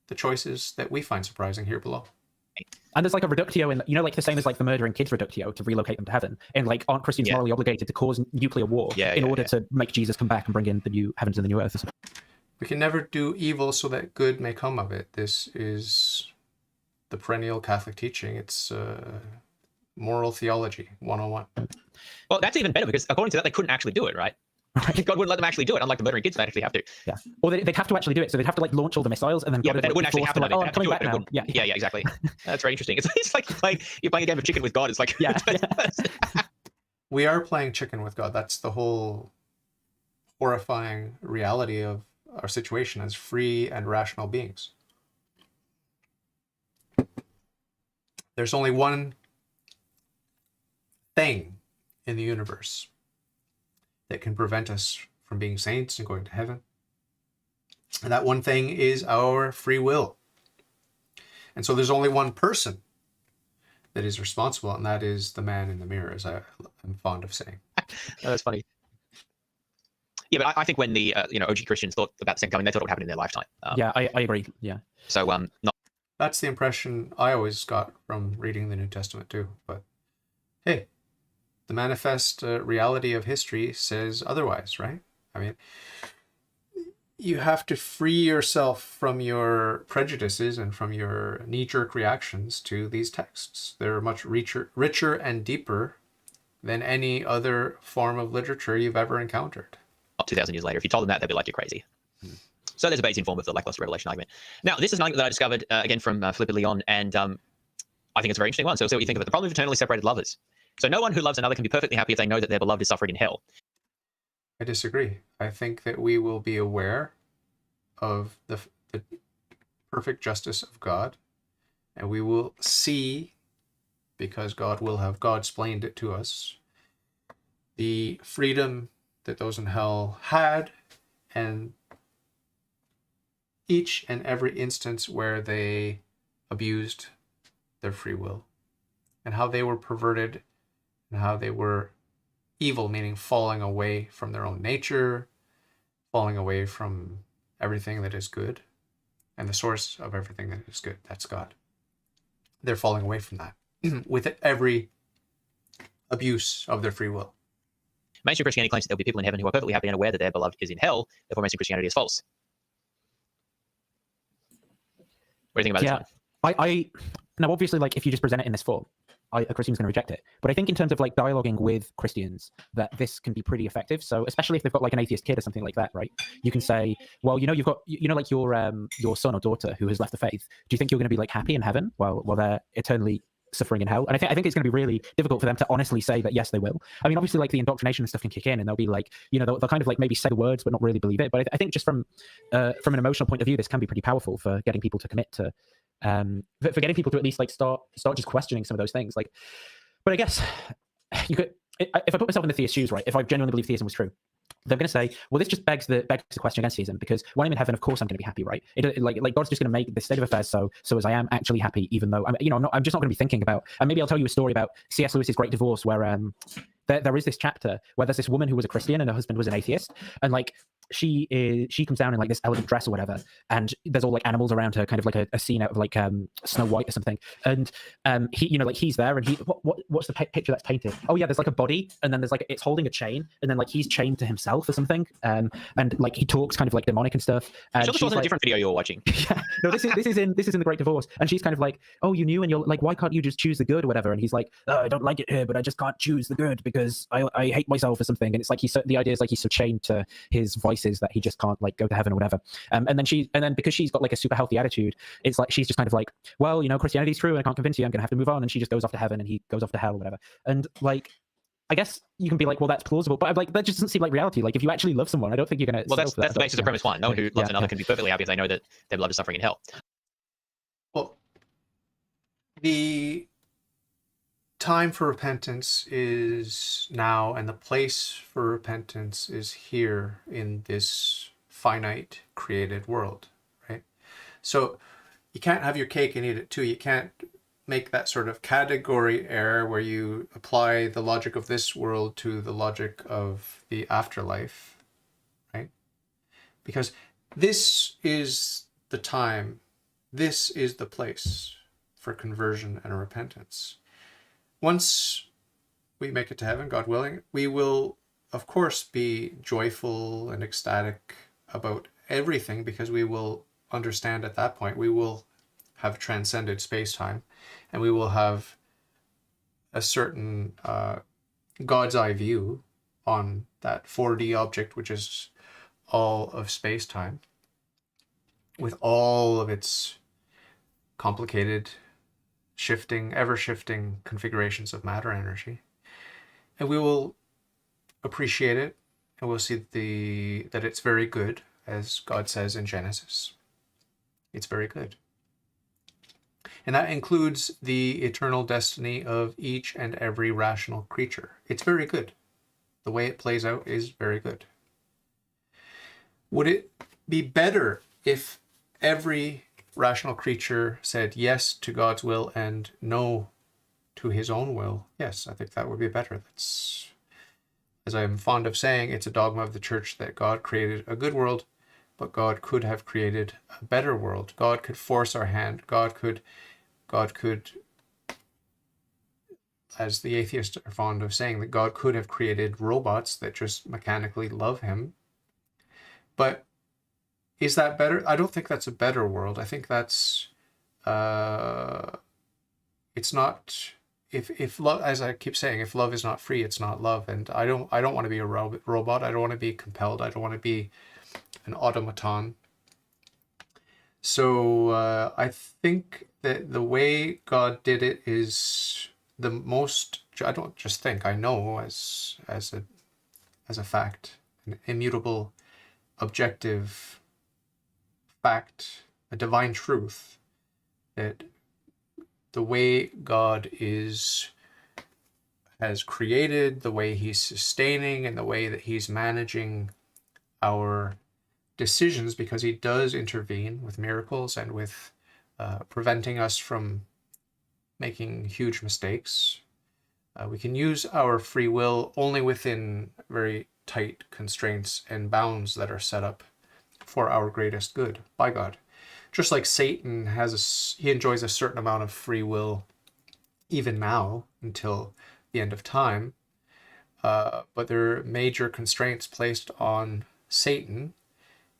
the choices that we find surprising here below. And there's like a reductio in, like the same as like the murdering kids reductio to relocate them to heaven. And like, aren't Christians morally obligated to cause nuclear war in order to make Jesus come back and bring in the new heavens and the new earth? We can never do evil so that good may come of it. This is the perennial Catholic teaching. It's moral theology 101. Well, that's even better because according to that, they couldn't actually do it, right? God wouldn't let them actually do it, unlike the murdering kids that actually have to. Yeah. Or they'd have to actually do it. So they'd have to like launch all the missiles and then but then it wouldn't actually happen. I'm coming back now. Yeah, exactly. That's very interesting. It's like you're playing a game of chicken with God. It's like We are playing chicken with God. That's the whole horrifying reality of our situation as free and rational beings. There's only one thing in the universe that can prevent us from being saints and going to heaven. And that one thing is our free will. And so there's only one person that is responsible, and that is the man in the mirror, as I'm fond of saying. That's funny. Yeah, but I think when the OG Christians thought about the second coming, they thought it would happen in their lifetime. I agree. Yeah. So that's the impression I always got from reading the New Testament too. But hey, the manifest reality of history says otherwise, right? I mean, you have to free yourself from your prejudices and from your knee-jerk reactions to these texts. They're much richer and deeper than any other form of literature you've ever encountered. 2,000 years later, if you told them that, they'd be like, you're crazy. So there's a basic form of the lackluster revelation argument. Now, this is an argument that I discovered, again, from Philippa Leon, and I think it's a very interesting one. So see what you think of it. The problem of eternally separated lovers. So no one who loves another can be perfectly happy if they know that their beloved is suffering in hell. I disagree. I think that we will be aware of the perfect justice of God And we will see, because God will have God-splained it to us, the freedom that those in hell had, and each and every instance where they abused their free will, and how they were perverted, and how they were evil, meaning falling away from their own nature, falling away from everything that is good, and the source of everything that is good, that's God. They're falling away from that with every abuse of their free will. Mainstream Christianity claims that there'll be people in heaven who are perfectly happy and aware that their beloved is in hell. Therefore, mainstream Christianity is false. What do you think about this one? I now obviously, like, if you just present it in this form, a Christian's going to reject it. But I think in terms of like dialoguing with Christians, that this can be pretty effective. So especially if they've got like an atheist kid or something like that, right? You can say, well, you've got, like your son or daughter who has left the faith. Do you think you're going to be like happy in heaven while they're eternally suffering in hell? And I think it's going to be really difficult for them to honestly say that yes, they will. I mean, obviously, like the indoctrination and stuff can kick in, and they'll be like, they'll kind of like maybe say the words but not really believe it. But I think just from an emotional point of view, this can be pretty powerful for getting people to commit to. For getting people to at least like start just questioning some of those things. Like, but I guess you could, if I put myself in the theist's shoes, right? If I genuinely believe theism was true, they're going to say, well, this just begs the question against theism, because when I'm in heaven, of course I'm going to be happy, right? Like God's just going to make the state of affairs so as I am actually happy, even though I'm just not going to be thinking about. And maybe I'll tell you a story about C.S. Lewis's Great Divorce, where there is this chapter where there's this woman who was a Christian and her husband was an atheist, and like she comes down in like this elegant dress or whatever, and there's all like animals around her, kind of like a scene out of like Snow White or something, and he like he's there, and he what's the picture that's painted? Oh yeah, there's like a body, and then there's like it's holding a chain, and then like he's chained to himself or something, and like he talks kind of like demonic and stuff. And Sure, this wasn't a different video you were watching. Yeah, no, this is in the Great Divorce, and she's kind of like, oh, you knew, and you're like, why can't you just choose the good or whatever? And he's like, oh, I don't like it here, but I just can't choose the good because I hate myself or something. And it's like the idea is like he's so chained to his vices that he just can't like go to heaven or whatever. And then because she's got like a super healthy attitude, it's like she's just kind of like, well, Christianity's true and I can't convince you, I'm gonna have to move on. And she just goes off to heaven and he goes off to hell or whatever. And like, I guess you can be like, well, that's plausible, but like that just doesn't seem like reality. Like if you actually love someone, I don't think you're gonna. Well, that's the basis of premise one. No one who loves another can be perfectly happy if they know that their beloved is suffering in hell. Well, the time for repentance is now, and the place for repentance is here in this finite created world, right? So you can't have your cake and eat it too. You can't make that sort of category error where you apply the logic of this world to the logic of the afterlife, right? Because this is the time, this is the place for conversion and repentance. Once we make it to heaven, God willing, we will, of course, be joyful and ecstatic about everything, because we will understand at that point, we will have transcended space-time, and we will have a certain God's eye view on that 4D object, which is all of space-time, with all of its complicated, ever-shifting configurations of matter energy. And we will appreciate it, and we'll see that it's very good, as God says in Genesis. It's very good. And that includes the eternal destiny of each and every rational creature. It's very good. The way it plays out is very good. Would it be better if every rational creature said yes to God's will and no to his own will? Yes, I think that would be better. That's, as I'm fond of saying, it's a dogma of the church that God created a good world, but God could have created a better world. God could force our hand. God could, as the atheists are fond of saying, that God could have created robots that just mechanically love him. But is that better? I don't think that's a better world. I think that's, it's not, if love, as I keep saying, if love is not free, it's not love. And I don't want to be a robot. I don't want to be compelled. I don't want to be an automaton. So I think that the way God did it is the most, I don't just think, I know as a fact, an immutable, objective fact, a divine truth, that the way God has created, the way he's sustaining, and the way that he's managing our decisions, because he does intervene with miracles and with preventing us from making huge mistakes. We can use our free will only within very tight constraints and bounds that are set up for our greatest good by God. Just like Satan he enjoys a certain amount of free will even now until the end of time, but there are major constraints placed on Satan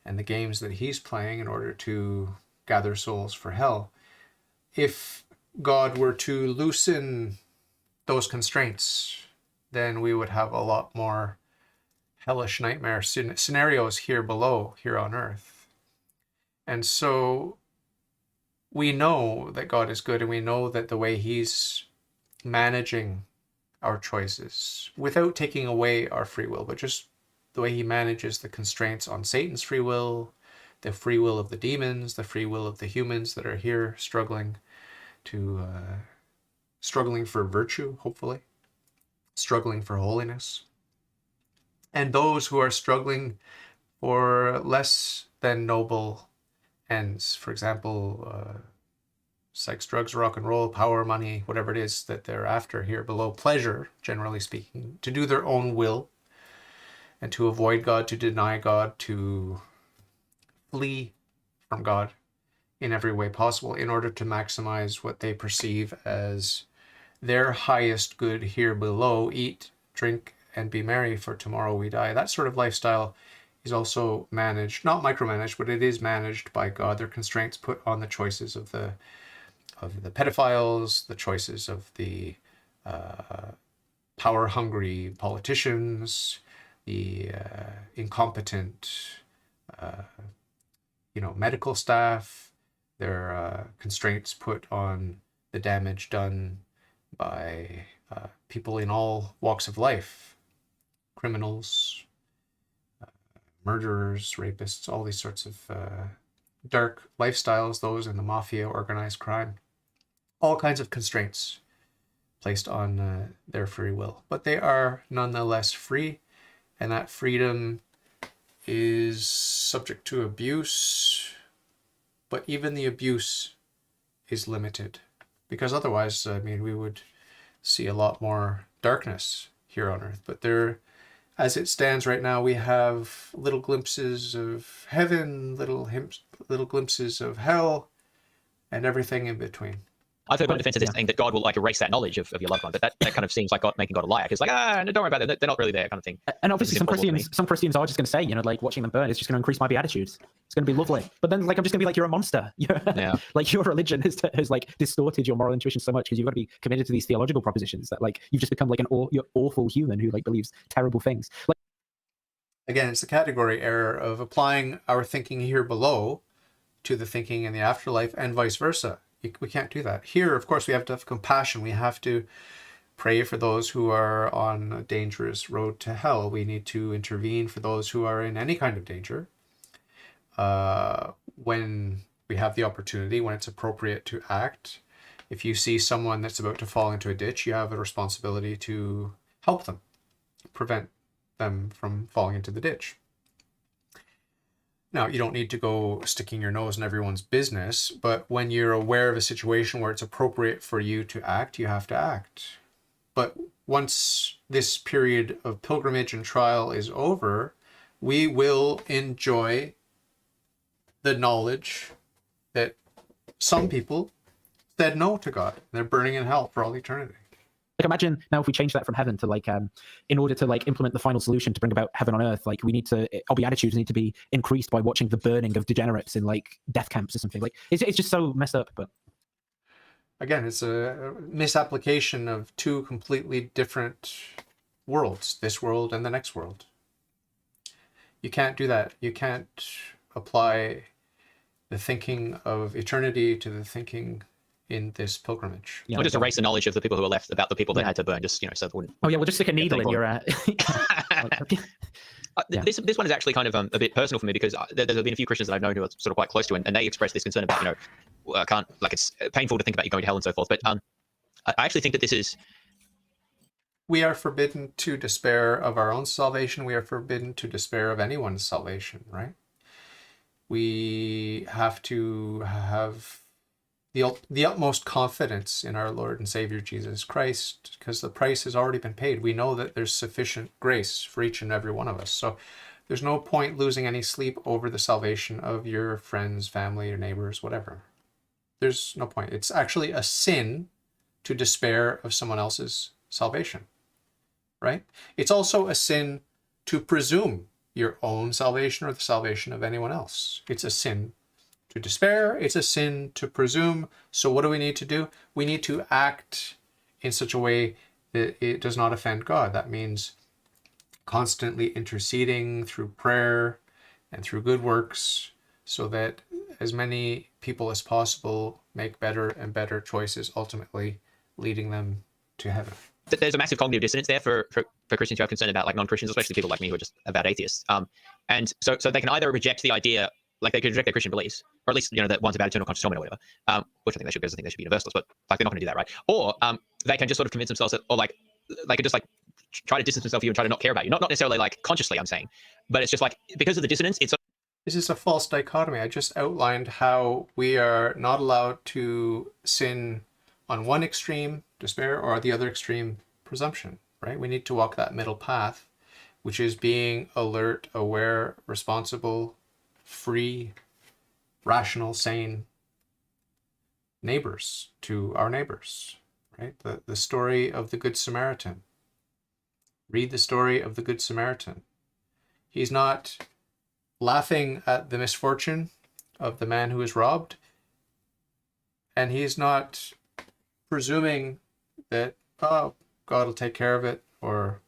and the games that he's playing in order to gather souls for hell. If God were to loosen those constraints, then we would have a lot more hellish nightmare scenarios here on earth. And so we know that God is good, and we know that the way he's managing our choices without taking away our free will, but just the way he manages the constraints on Satan's free will, the free will of the demons, the free will of the humans that are here struggling for virtue, hopefully, struggling for holiness, and those who are struggling for less than noble ends. For example, sex, drugs, rock and roll, power, money, whatever it is that they're after here below, pleasure, generally speaking, to do their own will and to avoid God, to deny God, to flee from God in every way possible in order to maximize what they perceive as their highest good here below. Eat, drink, and be merry, for tomorrow we die. That sort of lifestyle is also managed, not micromanaged, but it is managed by God. There are constraints put on the choices of the pedophiles, the choices of the power-hungry politicians, the incompetent, medical staff. There are constraints put on the damage done by people in all walks of life, criminals, murderers, rapists, all these sorts of dark lifestyles, those in the mafia, organized crime, all kinds of constraints placed on their free will. But they are nonetheless free, and that freedom is subject to abuse, but even the abuse is limited, because otherwise, we would see a lot more darkness here on earth. But there, as it stands right now, we have little glimpses of heaven, little glimpses of hell, and everything in between. I've heard one defense of this saying that God will like erase that knowledge of your loved one, but that kind of seems like God making God a liar. It's like, no, don't worry about it. They're not really there, kind of thing. And obviously, some Christians are just going to say, like watching them burn is just going to increase my beatitudes. It's going to be lovely. But then, like, I'm just going to be like, you're a monster. Like your religion has like distorted your moral intuition so much because you've got to be committed to these theological propositions that like you've just become like you're awful human who like believes terrible things. Like, again, it's the category error of applying our thinking here below to the thinking in the afterlife, and vice versa. We can't do that. Here, of course, we have to have compassion. We have to pray for those who are on a dangerous road to hell. We need to intervene for those who are in any kind of danger. When we have the opportunity, when it's appropriate to act. If you see someone that's about to fall into a ditch, you have a responsibility to help them, prevent them from falling into the ditch. Now, you don't need to go sticking your nose in everyone's business, but when you're aware of a situation where it's appropriate for you to act, you have to act. But once this period of pilgrimage and trial is over, we will enjoy the knowledge that some people said no to God. They're burning in hell for all eternity. Like imagine now if we change that from heaven to like in order to like implement the final solution to bring about heaven on earth, like we need to our beatitudes need to be increased by watching the burning of degenerates in like death camps or something. Like it's just so messed up. But again, it's a misapplication of two completely different worlds, this world and the next world. You can't do that. You can't apply the thinking of eternity to the thinking in this pilgrimage. We'll just erase the knowledge of the people who are left about the people that had to burn, just so it wouldn't. Oh yeah, we'll just stick a needle in your. Yeah. This one is actually kind of a bit personal for me because there's been a few Christians that I've known who are sort of quite close to, and they express this concern about, I can't, like, it's painful to think about you going to hell and so forth. But I actually think that this is. We are forbidden to despair of our own salvation. We are forbidden to despair of anyone's salvation, right? We have to have the utmost confidence in our Lord and Savior Jesus Christ, because the price has already been paid. We know that there's sufficient grace for each and every one of us. So there's no point losing any sleep over the salvation of your friends, family, or neighbors, whatever. There's no point. It's actually a sin to despair of someone else's salvation, right? It's also a sin to presume your own salvation or the salvation of anyone else. It's a sin to despair. It's a sin to presume. So what do we need to do? We need to act in such a way that it does not offend God. That means constantly interceding through prayer and through good works, so that as many people as possible make better and better choices, ultimately leading them to heaven. There's a massive cognitive dissonance there for Christians who are concerned about, like, non-Christians, especially people like me who are just about atheists. And so they can either reject the idea, like they can reject their Christian beliefs, or at least, that one's about eternal conscious torment or whatever, which I think they should, because I think they should be universalists, but like they're not going to do that, right? Or they can just sort of convince themselves that, or like they could just like try to distance themselves from you and try to not care about you. Not necessarily like consciously, I'm saying, but it's just like because of the dissonance, it's. This is a false dichotomy. I just outlined how we are not allowed to sin on one extreme, despair, or the other extreme, presumption, right? We need to walk that middle path, which is being alert, aware, responsible, free, rational, sane neighbors to our neighbors, right? The story of the Good Samaritan. Read the story of the Good Samaritan. He's not laughing at the misfortune of the man who is robbed, and he's not presuming that, oh, God will take care of it, or,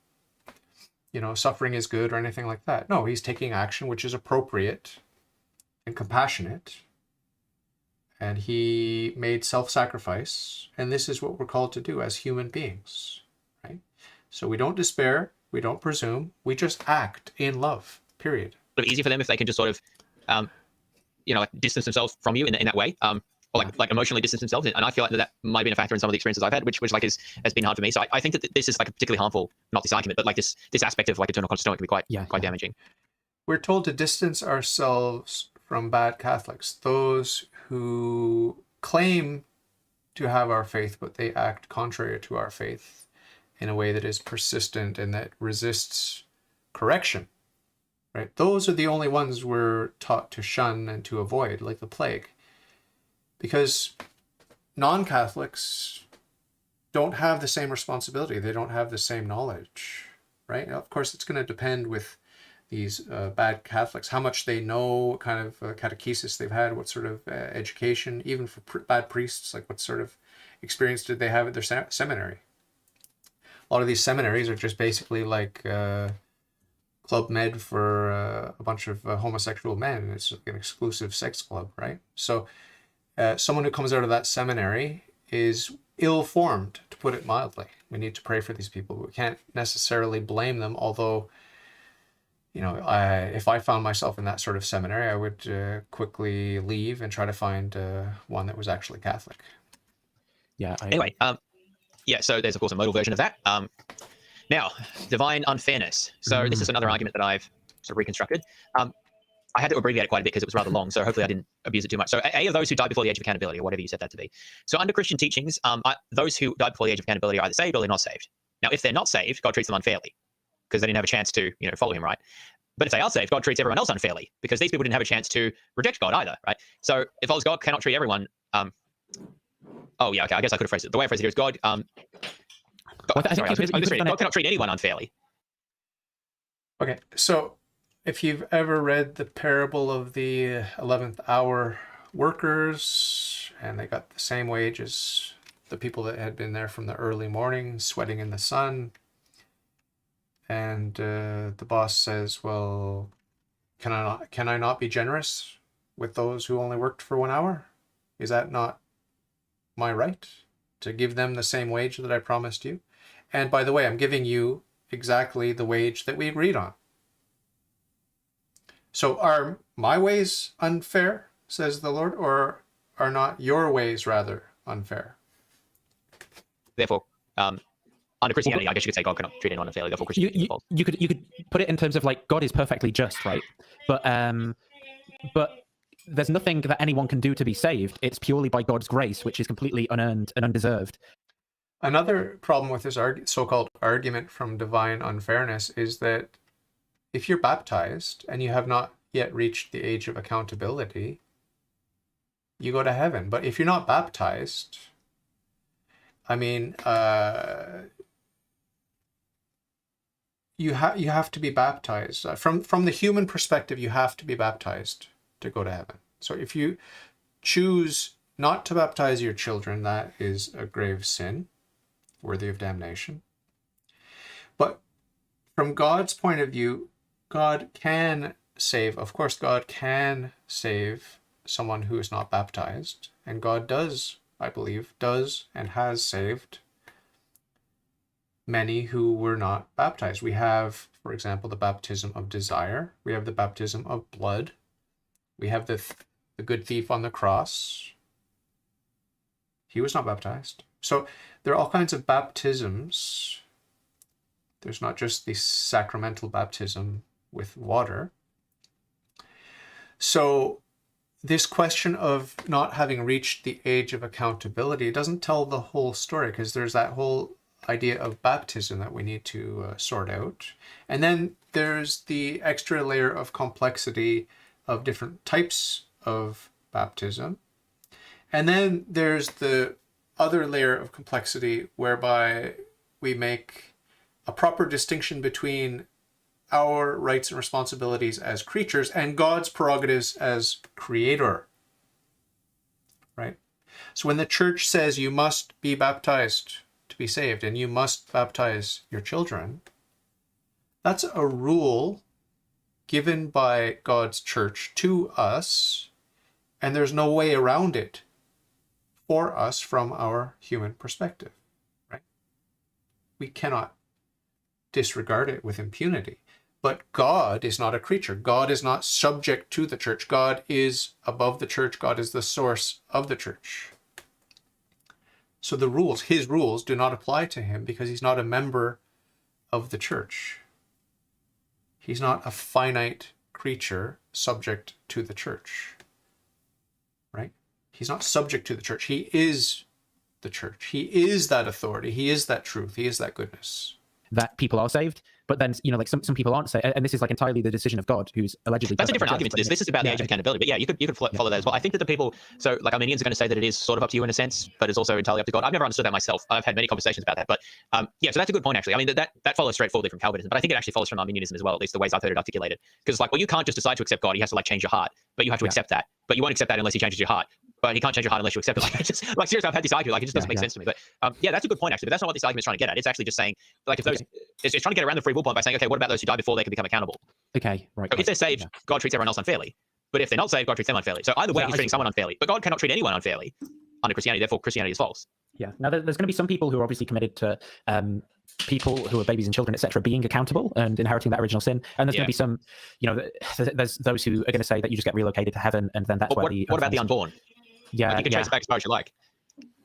suffering is good, or anything like that. No, he's taking action which is appropriate and compassionate, and he made self-sacrifice, and this is what we're called to do as human beings, right? So we don't despair, we don't presume, we just act in love, period. Easy for them if they can just sort of, like distance themselves from you in that way, or like emotionally distance themselves. And I feel like that might have been a factor in some of the experiences I've had, which like has been hard for me. So I think that this is like a particularly harmful, not this argument, but like this aspect of like eternal conscious torment can be quite damaging. We're told to distance ourselves from bad Catholics, those who claim to have our faith, but they act contrary to our faith in a way that is persistent and that resists correction. Right? Those are the only ones we're taught to shun and to avoid, like the plague. Because non-Catholics don't have the same responsibility. They don't have the same knowledge, right? Now, of course, it's going to depend with these bad Catholics, how much they know, what kind of catechesis they've had, what sort of education, even for bad priests, like what sort of experience did they have at their seminary. A lot of these seminaries are just basically like Club Med for a bunch of homosexual men. It's like an exclusive sex club, right? So someone who comes out of that seminary is ill-formed, to put it mildly. We need to pray for these people. We can't necessarily blame them, although, if I found myself in that sort of seminary, I would quickly leave and try to find one that was actually Catholic. Yeah. Anyway, so there's, of course, a modal version of that. Now, divine unfairness. So this is another argument that I've sort of reconstructed. I had to abbreviate it quite a bit because it was rather long, so hopefully I didn't abuse it too much. So A are those who died before the age of accountability, or whatever you said that to be. So under Christian teachings, those who died before the age of accountability are either saved or they're not saved. Now, if they're not saved, God treats them unfairly because they didn't have a chance to follow him, right? But if they are saved, God treats everyone else unfairly because these people didn't have a chance to reject God either, right? So if I was God, cannot treat everyone. I guess I could have phrased it. The way I phrased it here is God. God cannot treat anyone unfairly. Okay, so if you've ever read the parable of the 11th hour workers, and they got the same wage as the people that had been there from the early morning, sweating in the sun, and the boss says, well, can I not be generous with those who only worked for 1 hour? Is that not my right to give them the same wage that I promised you? And by the way, I'm giving you exactly the wage that we agreed on. So are my ways unfair, says the Lord, or are not your ways rather unfair? Therefore, under Christianity, I guess you could say God cannot treat anyone unfairly. Therefore, Christianity is false. You could put it in terms of like God is perfectly just, right? But there's nothing that anyone can do to be saved. It's purely by God's grace, which is completely unearned and undeserved. Another problem with this so-called argument from divine unfairness is that if you're baptized and you have not yet reached the age of accountability, you go to heaven. But if you're not baptized, I mean, you have to be baptized. From the human perspective, you have to be baptized to go to heaven. So if you choose not to baptize your children, that is a grave sin, worthy of damnation. But from God's point of view, God can save. Of course, God can save someone who is not baptized. And God does, I believe, and has saved many who were not baptized. We have, for example, the baptism of desire. We have the baptism of blood. We have the good thief on the cross. He was not baptized. So there are all kinds of baptisms. There's not just the sacramental baptism with water. So this question of not having reached the age of accountability doesn't tell the whole story, because there's that whole idea of baptism that we need to sort out. And then there's the extra layer of complexity of different types of baptism. And then there's the other layer of complexity whereby we make a proper distinction between our rights and responsibilities as creatures and God's prerogatives as creator, right? So when the church says you must be baptized to be saved and you must baptize your children, that's a rule given by God's church to us, and there's no way around it for us from our human perspective, right? We cannot disregard it with impunity. But God is not a creature. God is not subject to the church. God is above the church. God is the source of the church. So the rules, his rules, do not apply to him because he's not a member of the church. He's not a finite creature subject to the church, right? He's not subject to the church. He is the church. He is that authority. He is that truth. He is that goodness. That people are saved, but then like some people aren't saved, and this is like entirely the decision of God, who's allegedly. That's a different argument to this. This is about the age of accountability, but yeah, you could follow that as well. I think that the people, so like Arminians are going to say that it is sort of up to you in a sense, but it's also entirely up to God. I've never understood that myself. I've had many conversations about that, but yeah, so that's a good point actually. I mean that follows straightforwardly from Calvinism, but I think it actually follows from Arminianism as well, at least the ways I've heard it articulated. Because like, well, you can't just decide to accept God; he has to like change your heart, but you have to accept that. But you won't accept that unless he changes your heart. But he can't change your heart unless you accept it. Like, it's just, like seriously, I've had this argument. Like, it just doesn't make sense to me. But yeah, that's a good point actually. But that's not what this argument's trying to get at. It's actually just saying, like, if those, it's trying to get around the free will point by saying, okay, what about those who die before they can become accountable? Okay, right. So if they're saved, God treats everyone else unfairly. But if they're not saved, God treats them unfairly. So either way, he's treating someone unfairly. But God cannot treat anyone unfairly under Christianity. Therefore, Christianity is false. Yeah. Now, there's going to be some people who are obviously committed to people who are babies and children, etc., being accountable and inheriting that original sin. And there's going to be some, there's those who are going to say that you just get relocated to heaven, and then that's what about the unborn? Yeah, like you can trace it back as far as you like.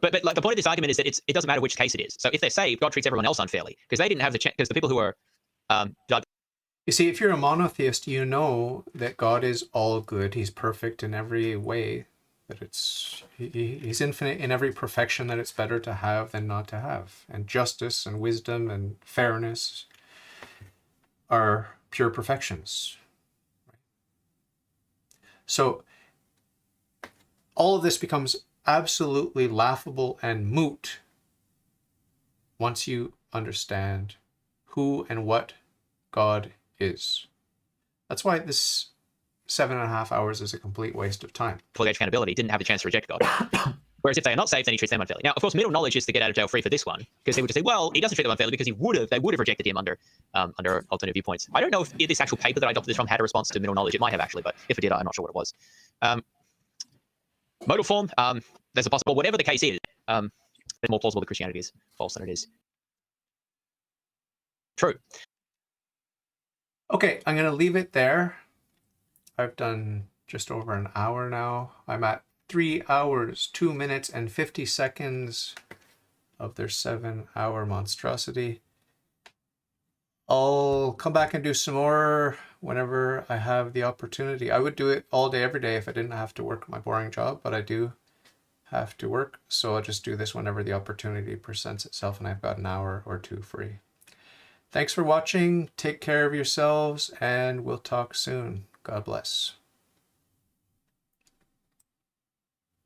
But like the point of this argument is that it doesn't matter which case it is. So if they're saved, God treats everyone else unfairly because they didn't have the chance. Because the people who are you see, if you're a monotheist, you know that God is all good. He's perfect in every way. That he's infinite in every perfection. That it's better to have than not to have. And justice and wisdom and fairness are pure perfections. So all of this becomes absolutely laughable and moot once you understand who and what God is. That's why this 7.5 hours is a complete waste of time. For the accountability, didn't have the chance to reject God. Whereas if they are not saved, then he treats them unfairly. Now, of course, middle knowledge is to get out of jail free for this one, because they would just say, well, he doesn't treat them unfairly because they would have rejected him under alternative viewpoints. I don't know if this actual paper that I adopted this from had a response to middle knowledge. It might have actually, but if it did, I'm not sure what it was. Modal form, there's a possible, whatever the case is, it's more plausible that Christianity is false than it is true. Okay, I'm going to leave it there. I've done just over an hour now. I'm at 3 hours, 2 minutes, and 50 seconds of their 7-hour monstrosity. I'll come back and do some more whenever I have the opportunity. I would do it all day, every day if I didn't have to work my boring job, but I do have to work. So I'll just do this whenever the opportunity presents itself and I've got an hour or two free. Thanks for watching. Take care of yourselves and we'll talk soon. God bless.